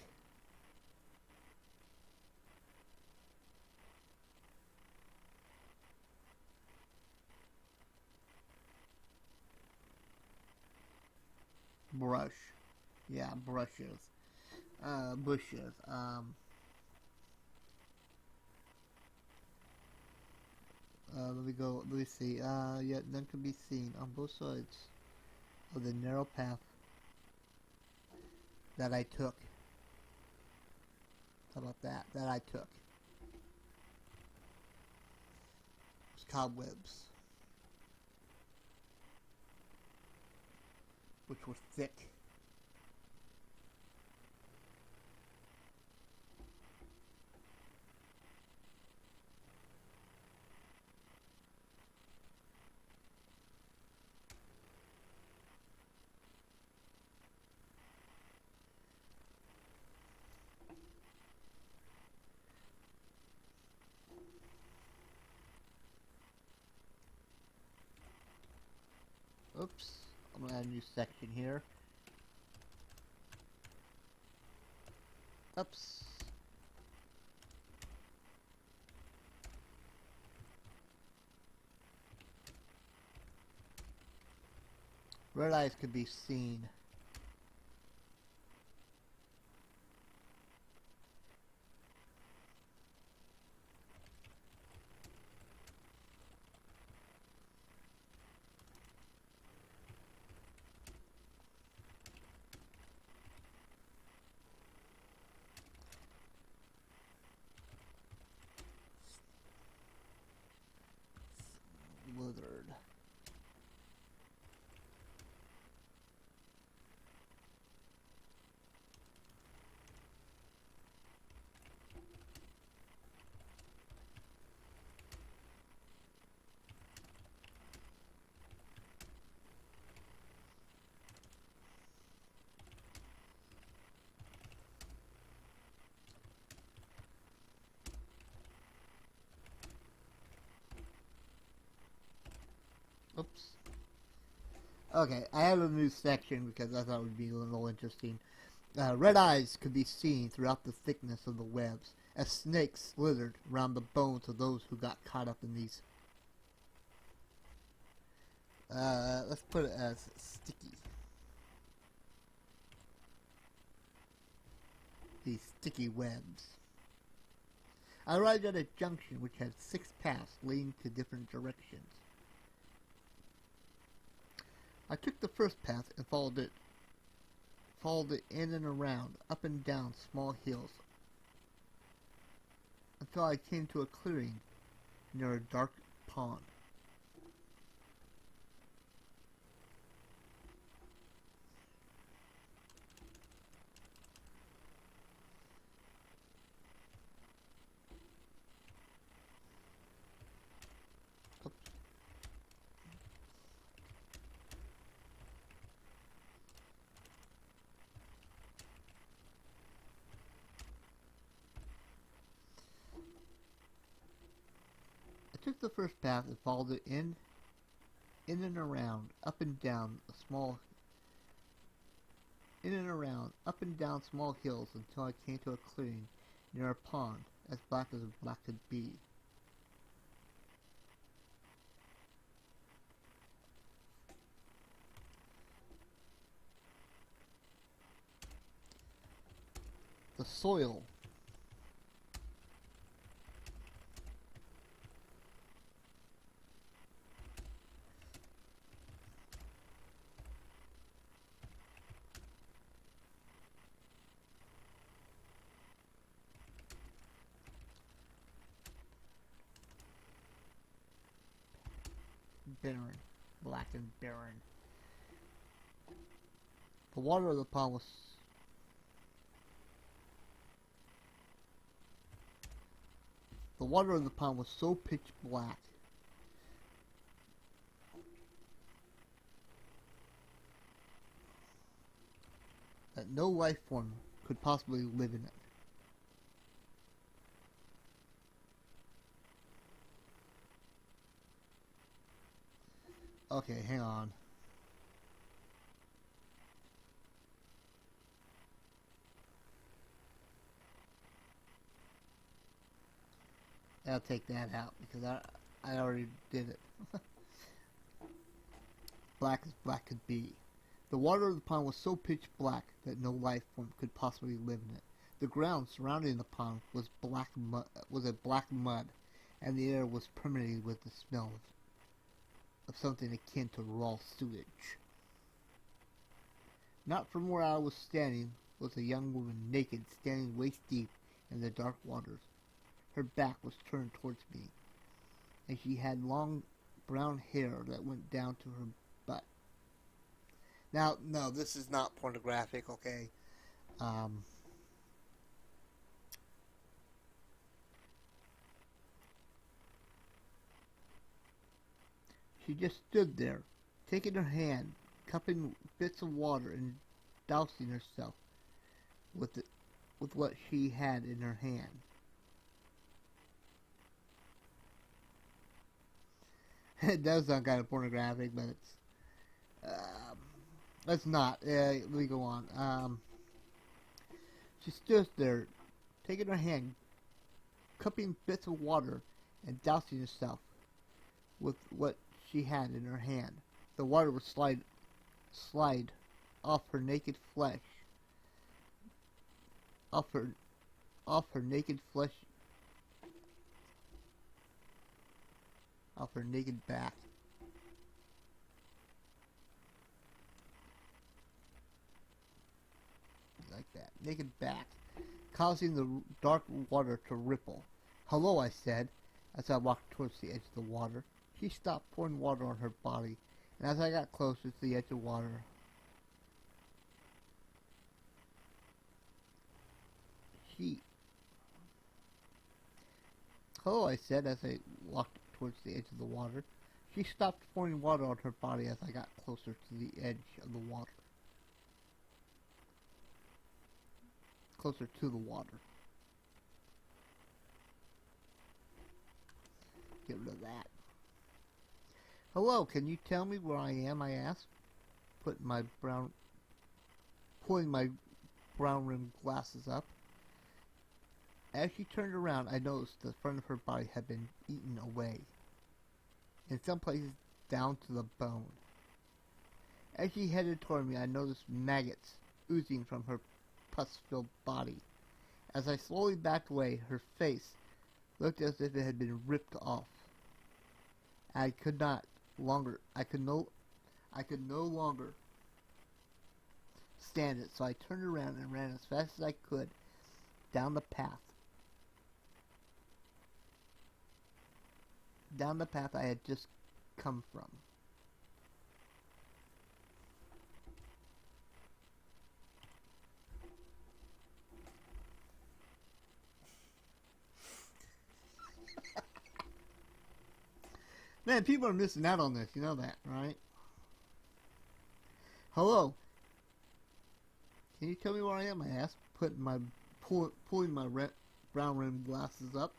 Brush. Yeah, brushes. Bushes. Let me see. Yet none can be seen on both sides of the narrow path that I took. How about that? That I took. It's cobwebs, which were thick. We'll add a new section here. Oops. Red eyes could be seen. Slithered. Oops. Okay, I have a new section because I thought it would be a little interesting. Red eyes could be seen throughout the thickness of the webs, as snakes slithered around the bones of those who got caught up in these. Let's put it as sticky. These sticky webs. I arrived at a junction which had 6 paths leading to different directions. I took the first path and followed it in and around, up and down small hills, until I came to a clearing near a dark pond. I took the first path and followed it in and around, up and down small hills until I came to a clearing near a pond as black could be. The soil barren, black and barren. The water of the pond was so pitch black that no life form could possibly live in it. Okay, hang on. I'll take that out because I already did it. Black as black could be. The water of the pond was so pitch black that no life form could possibly live in it. The ground surrounding the pond was a black mud, and the air was permeated with the smell of something akin to raw sewage. Not from where I was standing was a young woman naked, standing waist deep in the dark waters. Her back was turned towards me, and she had long brown hair that went down to her butt. Now, no, this is not pornographic, okay? She just stood there, taking her hand, cupping bits of water and dousing herself with what she had in her hand. It does sound kind of pornographic, but it's Let's not. Let me go on. She stood there, taking her hand, cupping bits of water, and dousing herself with what she had in her hand. The water would slide off her naked flesh, off her naked flesh, off her naked back. Like that, naked back, causing the dark water to ripple. "Hello," I said, as I walked towards the edge of the water. She stopped pouring water on her body, and as I got closer to the edge of water, "Hello," I said, as I walked towards the edge of the water. She stopped pouring water on her body as I got closer to the edge of the water. Closer to the water. Get rid of that. "Hello, can you tell me where I am?" I asked, pulling my brown-rimmed glasses up. As she turned around, I noticed the front of her body had been eaten away, in some places down to the bone. As she headed toward me, I noticed maggots oozing from her pus-filled body. As I slowly backed away, her face looked as if it had been ripped off. I could no longer stand it, so I turned around and ran as fast as I could down the path. Down the path I had just come from. Man, people are missing out on this, you know that, right? "Hello, can you tell me where I am?" I asked, pulling my brown-rimmed glasses up.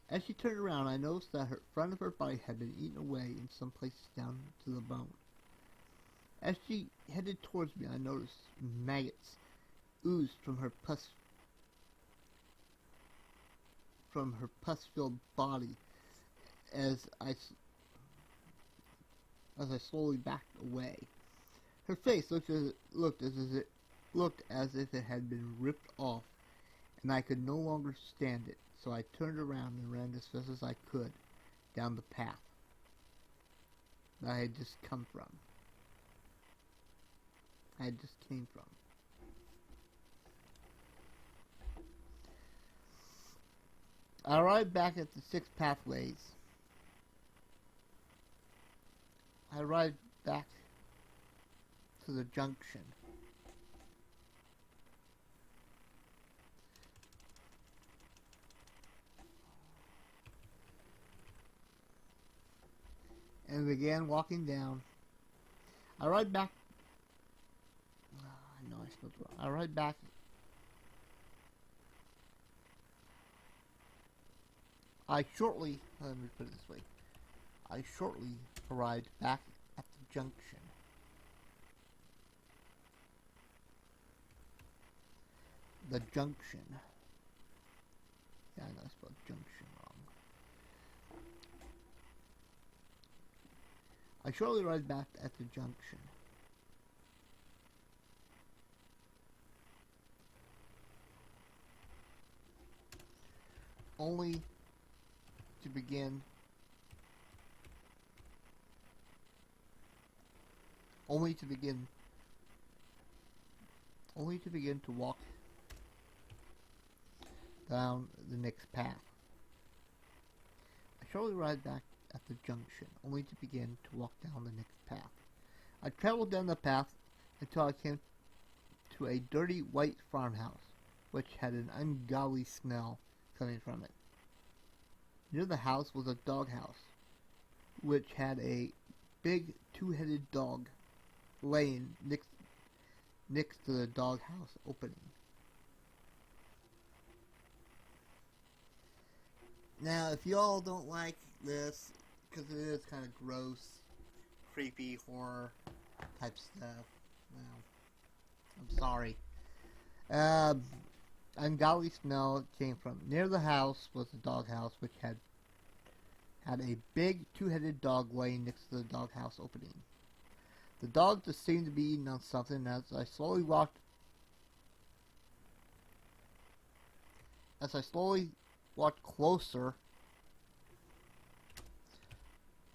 As she turned around, I noticed that her front of her body had been eaten away in some places down to the bone. As she headed towards me, I noticed maggots oozed from her pus-filled body as I slowly backed away. Her face looked as if it had been ripped off, and I could no longer stand it, so I turned around and ran as fast as I could down the path that I had just come from. I arrived back at the 6 pathways. I arrived back to the junction. And began walking down. I arrived back. I know I spelled wrong. I arrived back. Let me put it this way. I shortly arrived back at the junction. The junction. Yeah, I know I spelled junction wrong. I shortly arrived back at the junction. Only to begin to walk down the next path. I shortly arrived back at the junction, only to begin to walk down the next path. I traveled down the path until I came to a dirty white farmhouse, which had an ungodly smell coming from it. Near the house was a doghouse, which had a big two-headed dog laying next to the doghouse opening. Now, if y'all don't like this, because it is kind of gross, creepy, horror, type stuff. Well, I'm sorry. Um, Ungodly smell came from near the house was a doghouse which had a big two-headed dog laying next to the doghouse opening. The dog just seemed to be eating on something. As I slowly walked closer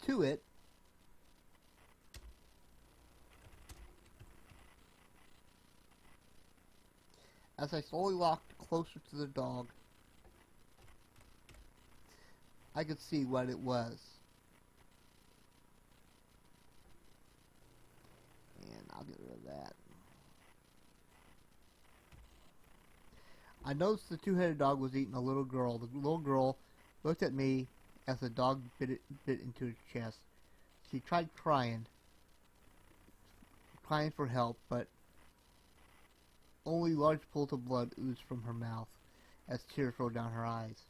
to it, the dog, I could see what it was. And I'll get rid of that. I noticed the two-headed dog was eating a little girl. The little girl looked at me as the dog bit into her chest. She tried crying for help, but only large pools of blood oozed from her mouth as tears rolled down her eyes.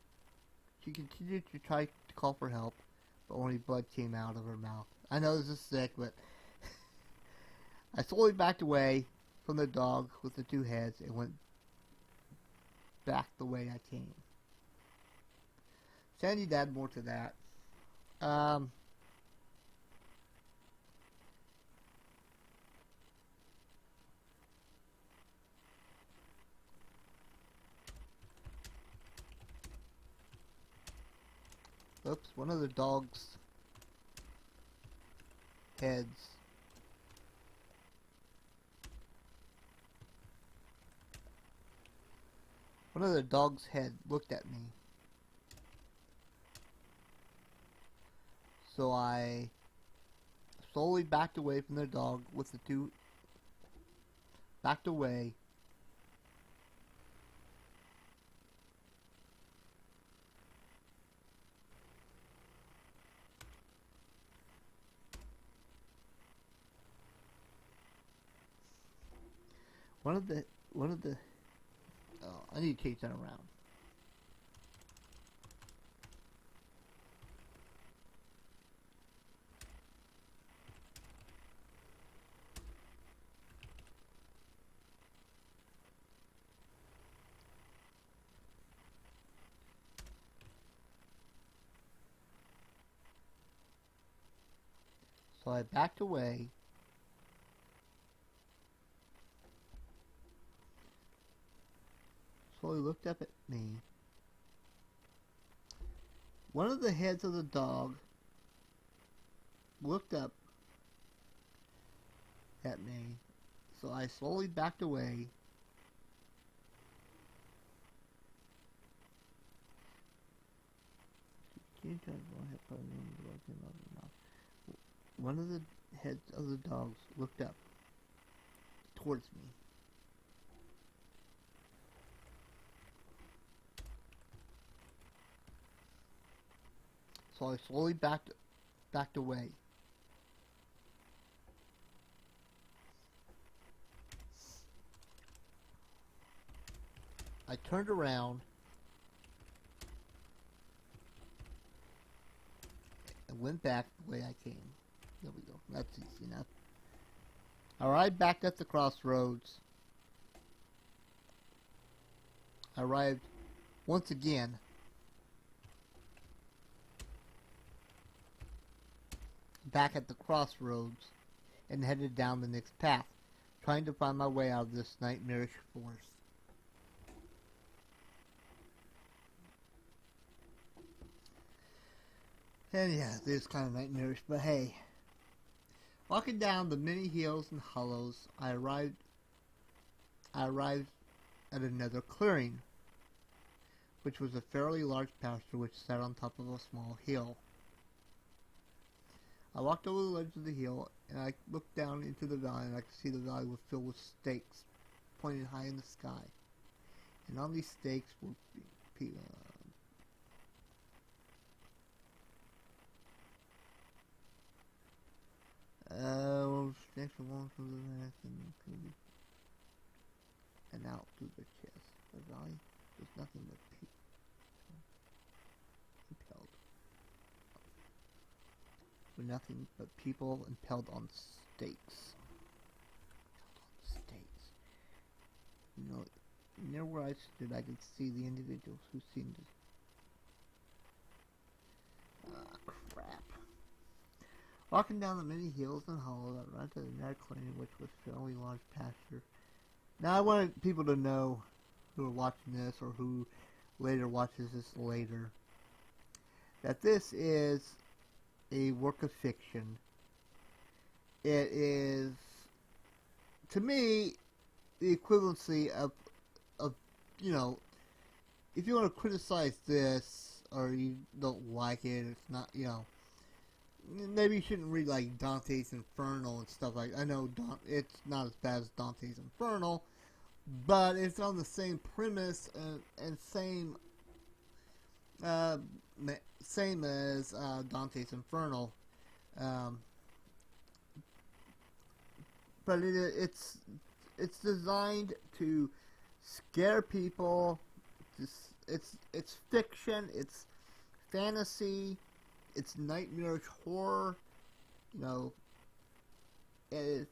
She continued to try to call for help, but only blood came out of her mouth. I know this is sick, but I slowly backed away from the dog with the two heads and went back the way I came. Sandy to add more to that. Oops, one of the dog's heads looked at me. So I slowly backed away from the dog with the two backed away. One of the oh, I need to change that around. So I backed away. Slowly looked up at me. One of the heads of the dog looked up at me. So I slowly backed away. One of the heads of the dogs looked up towards me. So I slowly backed away. I turned around and went back the way I came. There we go. That's easy enough. I arrived back at the crossroads. I arrived once again back at the crossroads and headed down the next path, trying to find my way out of this nightmarish forest. And yeah, it is kind of nightmarish, but hey. Walking down the many hills and hollows, I arrived at another clearing, which was a fairly large pasture which sat on top of a small hill. I walked over the ledge of the hill, and I looked down into the valley, and I could see the valley was filled with stakes pointed high in the sky. And on these stakes were snakes along from the neck and out through the chest. The valley was nothing but people. Nothing but people impaled on stakes. Near where I stood, I could see the individuals who seemed to... Ah, crap. Walking down the many hills and hollows, I ran to the narrow clearing, which was a fairly large pasture. Now, I wanted people to know who are watching this, or who later watches this later, that this is a work of fiction. It is, to me, the equivalency of, you know, if you want to criticize this, or you don't like it, it's not, you know, maybe you shouldn't read like Dante's Inferno and stuff like that. I know it's not as bad as Dante's Inferno, but it's on the same premise and same same as Dante's Inferno, but it's designed to scare people. It's fiction. It's fantasy. It's nightmarish horror. You know, it's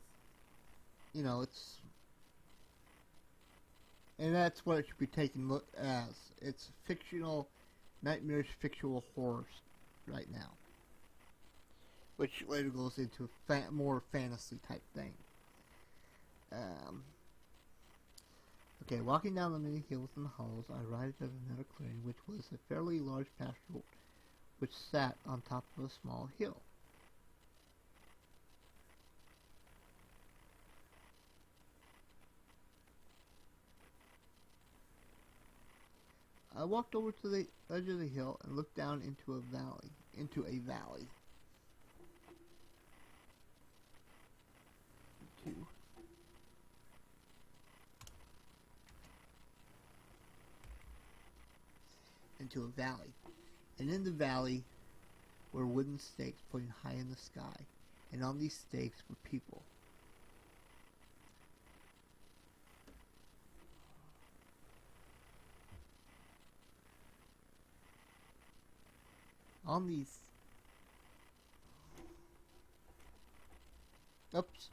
and that's what it should be taken as. It's fictional, nightmarish fictional horror right now, which later goes into a more fantasy type thing. Okay, walking down the many hills and hollows, I arrived at another clearing, which was a fairly large pasture, which sat on top of a small hill. I walked over to the edge of the hill and looked down into a valley. Into a valley. And in the valley were wooden stakes pointing high in the sky. And on these stakes were people. On these... Oops.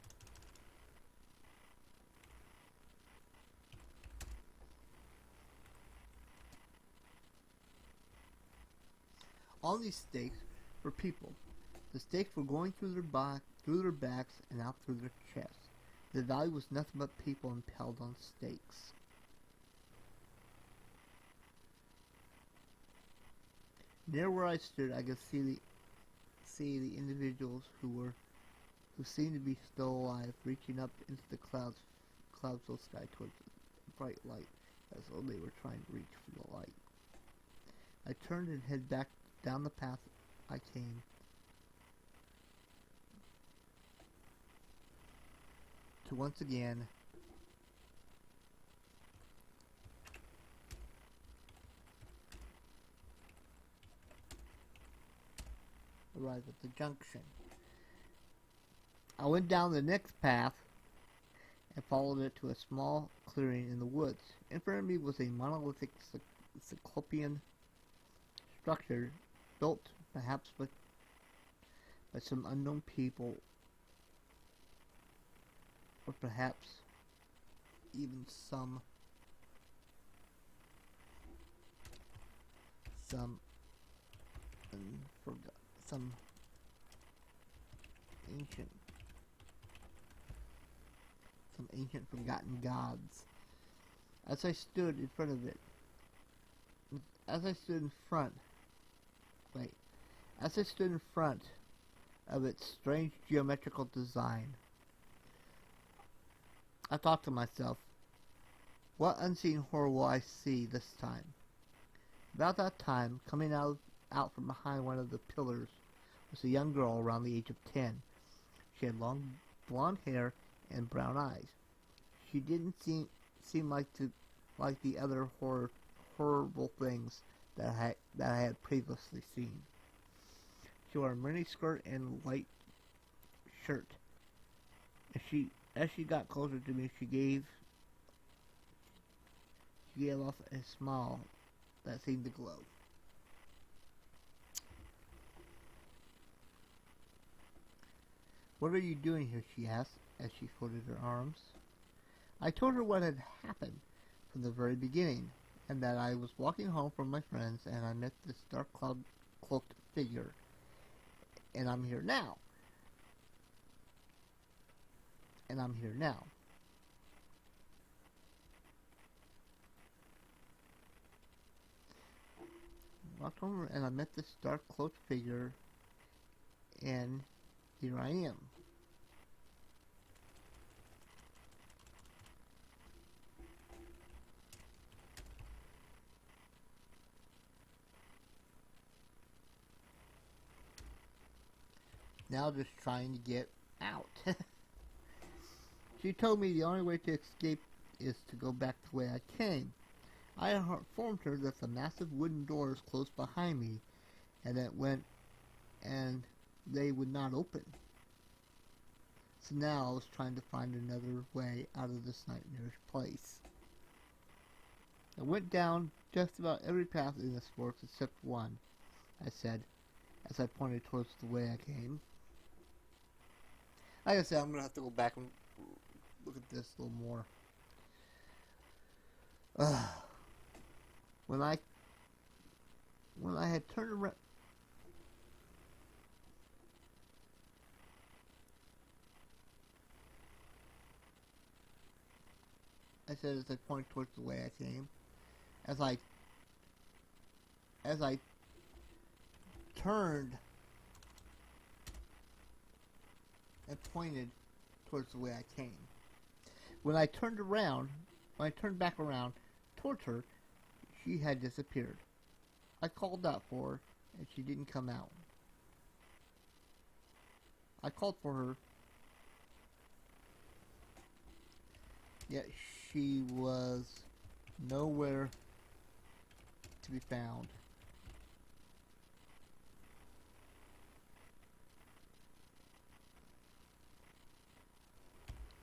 On these stakes were people. The stakes were going through their backs and out through their chests. The valley was nothing but people impaled on stakes. Near where I stood, I could see the individuals who seemed to be still alive, reaching up into the cloudfilled sky towards the bright light, as though they were trying to reach for the light. I turned and headed back down the path I came. To once again arrive at the junction. I went down the next path and followed it to a small clearing in the woods. In front of me was a monolithic cyclopean structure built perhaps by some unknown people, or perhaps even some ancient forgotten gods. As I stood in front of its strange geometrical design, I thought to myself, what unseen horror will I see this time? About that time, coming out from behind one of the pillars, was a young girl around the age of 10. She had long blonde hair and brown eyes. She didn't seem like the other horrible things that I had previously seen. She wore a miniskirt and light shirt. As she got closer to me, she gave off a smile that seemed to glow. "What are you doing here?" she asked, as she folded her arms. I told her what had happened. from the very beginning, and that I was walking home from my friends and I met this dark cloaked figure, and I'm here now. And I'm here now. Walked over and I met this dark cloaked figure, and here I am. Now just trying to get out. She told me the only way to escape is to go back the way I came. I informed her that the massive wooden doors closed behind me and they would not open. So now I was trying to find another way out of this nightmarish place. I went down just about every path in this forest except one, I said, as I pointed towards the way I came. Like I said, I'm going to have to go back and look at this a little more. When I had turned around, I said as I pointed towards the way I came, as I turned and pointed towards the way I came. When I turned back around towards her, she had disappeared. I called out for her, and she didn't come out. I called for her, yet she was nowhere to be found.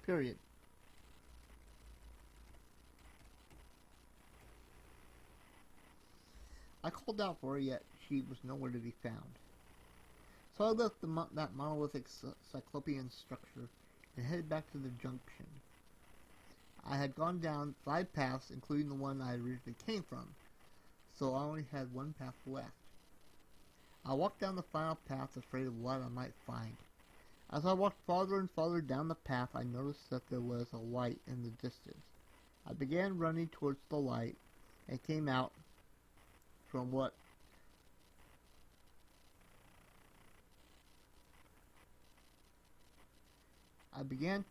Period. I called out for her, yet she was nowhere to be found. So I left that monolithic cyclopean structure and headed back to the junction. I had gone down 5 paths, including the one I originally came from, so I only had 1 path left. I walked down the final path, afraid of what I might find. As I walked farther and farther down the path, I noticed that there was a light in the distance. I began running towards the light and came out from what I began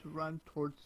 to run towards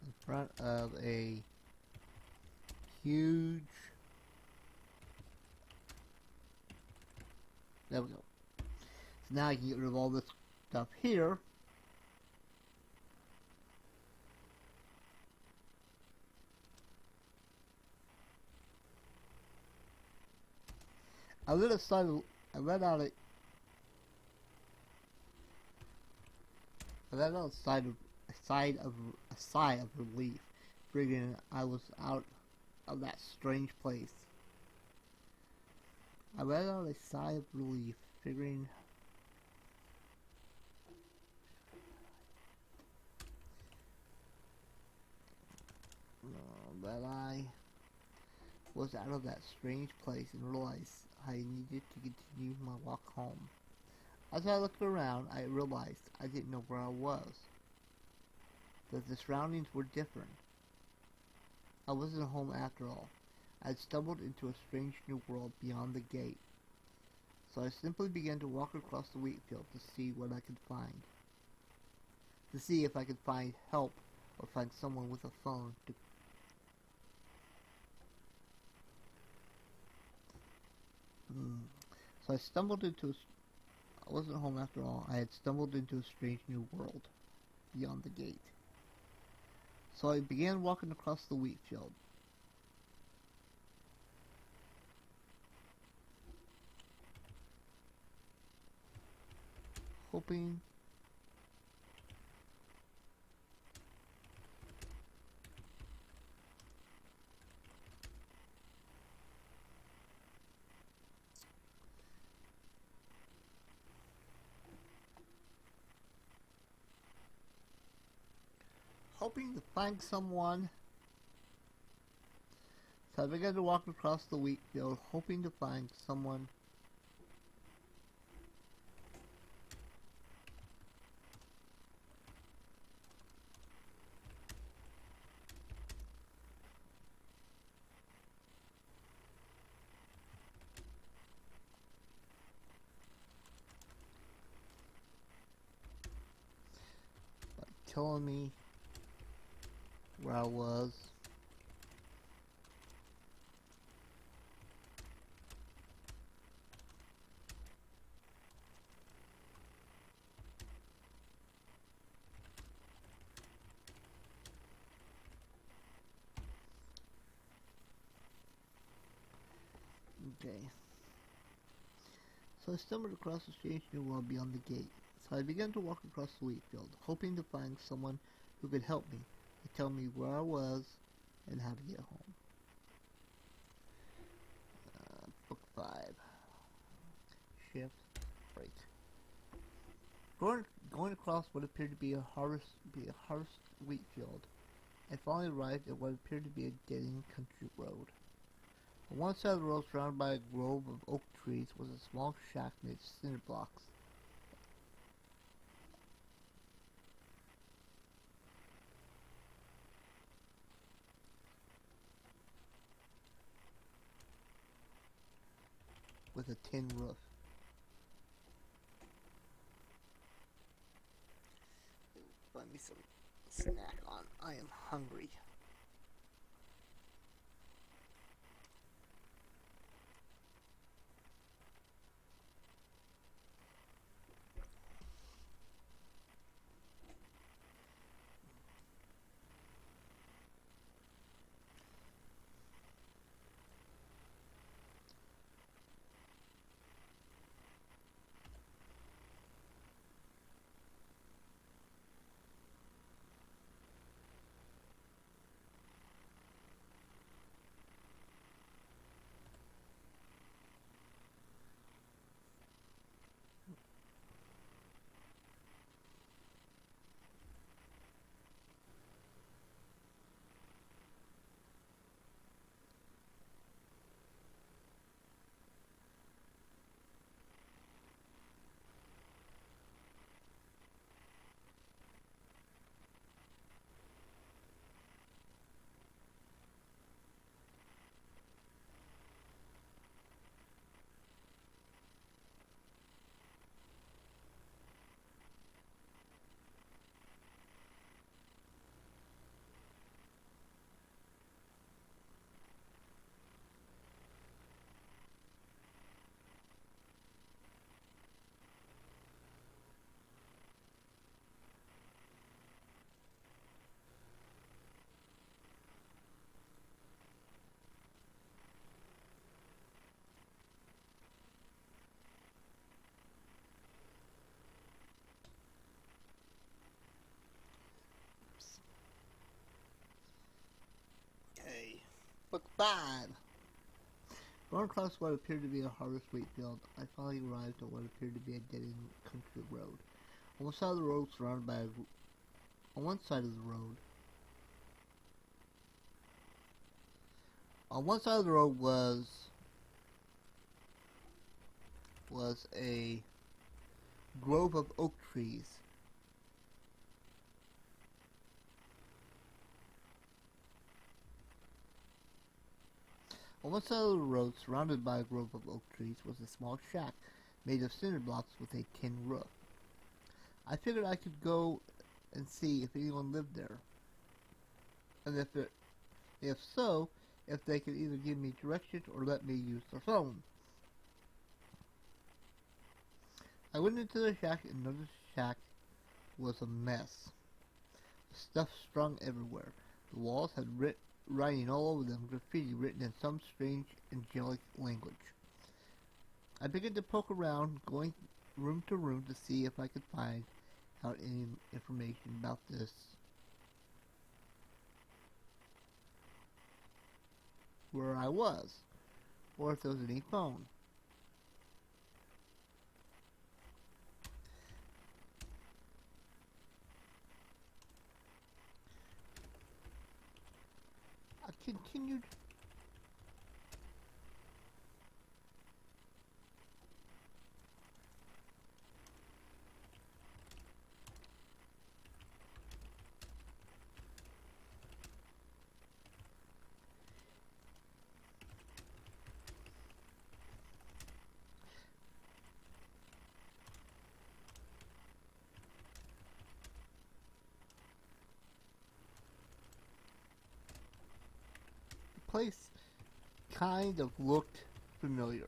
in front of a huge, there we go. So now I can get rid of all this stuff here. I let out a sigh of relief, figuring I was out of that strange place. I let out a sigh of relief, figuring that I was out of that strange place and realized I needed to continue my walk home. As I looked around, I realized I didn't know where I was, that the surroundings were different. I wasn't home after all. I had stumbled into a strange new world beyond the gate. So I simply began to walk across the wheat field to see what I could find. To see if I could find help or find someone with a phone to So I stumbled into. I wasn't home after all. I had stumbled into a strange new world beyond the gate. So I began walking across the wheat field. Hoping to find someone. So I began to walk across the wheat field, hoping to find someone. Telling me where I was. Okay. So I stumbled across a strange new world beyond the gate. So I began to walk across the wheat field, hoping to find someone who could help me, to tell me where I was and how to get home. Book 5. Shift. Break. Going across what appeared to be a harvest wheat field, I finally arrived at what appeared to be a dead-end country road. On one side of the road, surrounded by a grove of oak trees, was a small shack made of cinder blocks. With a tin roof. Find me some snack on. I am hungry. Okay. Book 5. Going across what appeared to be a harvest wheat field, I finally arrived at what appeared to be a dead-end country road. On one side of the road, surrounded by on one side of the road, was a grove of oak trees. On one side of the road, surrounded by a grove of oak trees, was a small shack made of cinder blocks with a tin roof. I figured I could go and see if anyone lived there, and if so, if they could either give me directions or let me use their phone. I went into the shack and noticed the shack was a mess. Stuff strung everywhere. The walls had writing all over them, graffiti written in some strange angelic language. I began to poke around, going room to room to see if I could find out any information about this. Where I was, or if there was any phone. I continued. The place kind of looked familiar.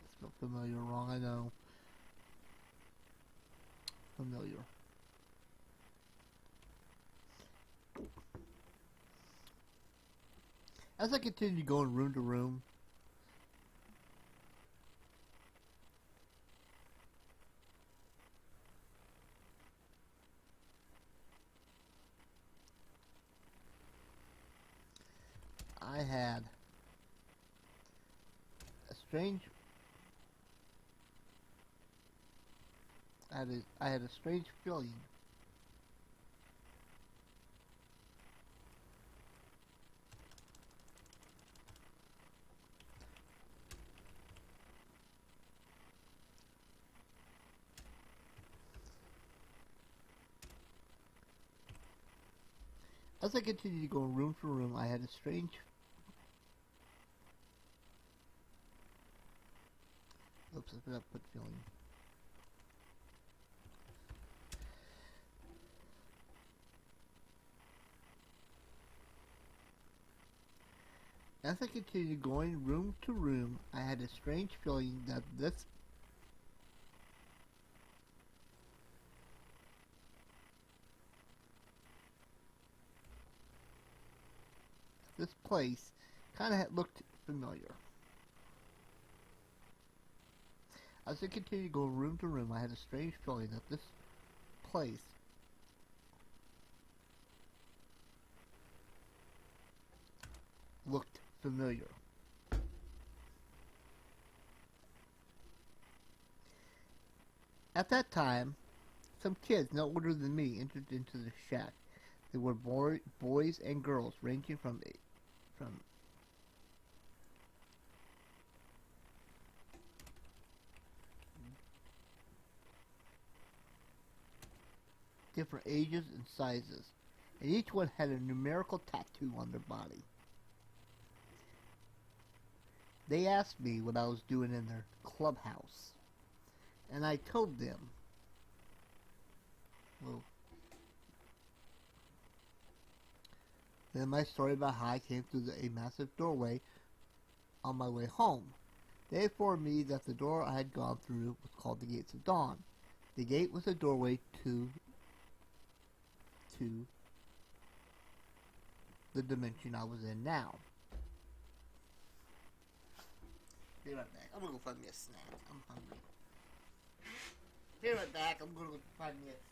It's not familiar, wrong, I know. Familiar. As I continued going room to room, I had a strange I had a strange feeling. As I continued going room to room, I had a strange oops, I forgot to put feeling. As I continued going room to room, I had a strange feeling that this place kind of looked familiar. As I continued going room to room, I had a strange feeling that this place looked familiar. At that time, some kids no older than me entered into the shack. They were boys and girls ranging from different ages and sizes, and each one had a numerical tattoo on their body. They asked me what I was doing in their clubhouse, and I told them, well, then my story about how I came through a massive doorway on my way home. They informed me that the door I had gone through was called the Gates of Dawn. The gate was a doorway to the dimension I was in now. Be right back. I'm gonna go find me a snack. I'm hungry. Be right back. I'm gonna go find me a snack.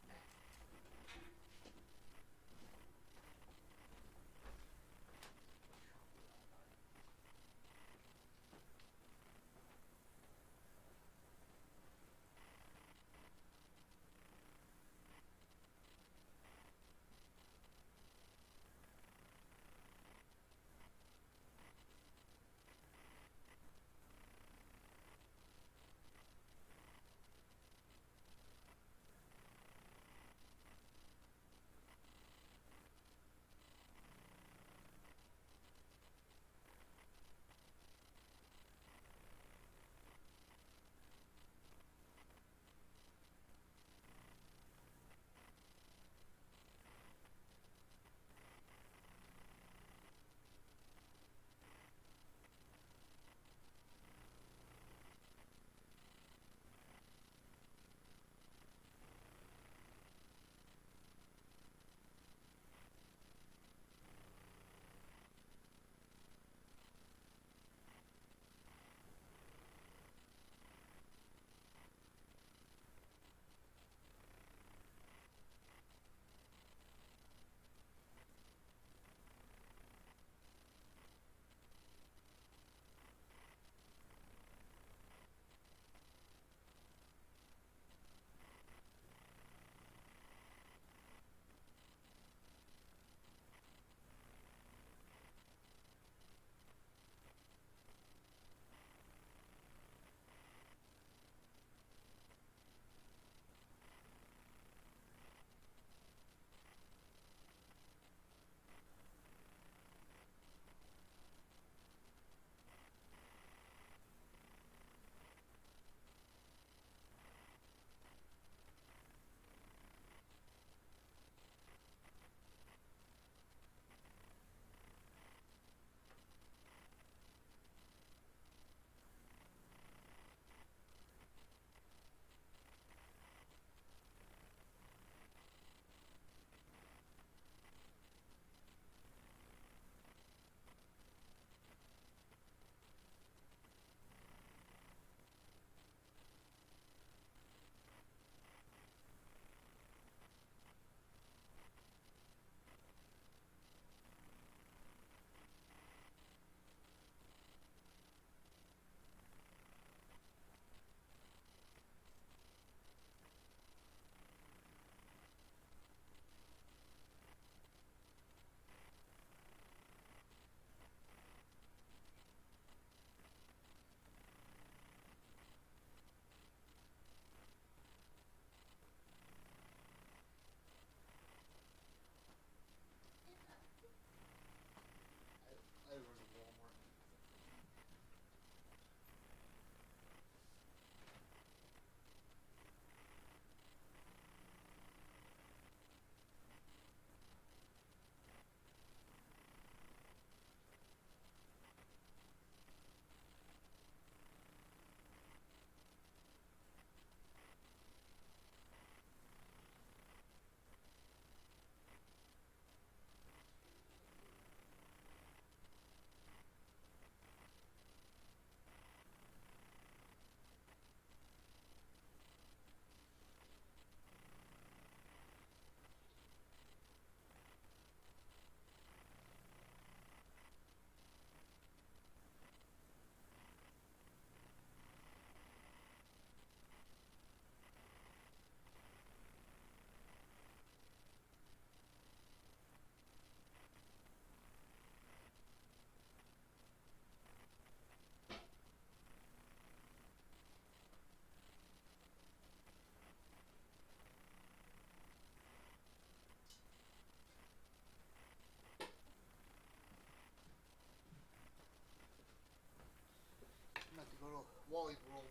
Go to Wally World.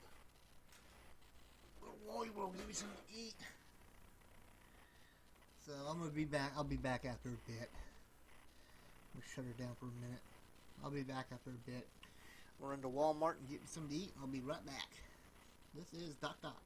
Go to Wally World, give me something to eat. So I'm gonna be back. I'll be back after a bit. We'll shut her down for a minute. I'll be back after a bit. We're into Walmart and get me something to eat. I'll be right back. This is Doc Doc.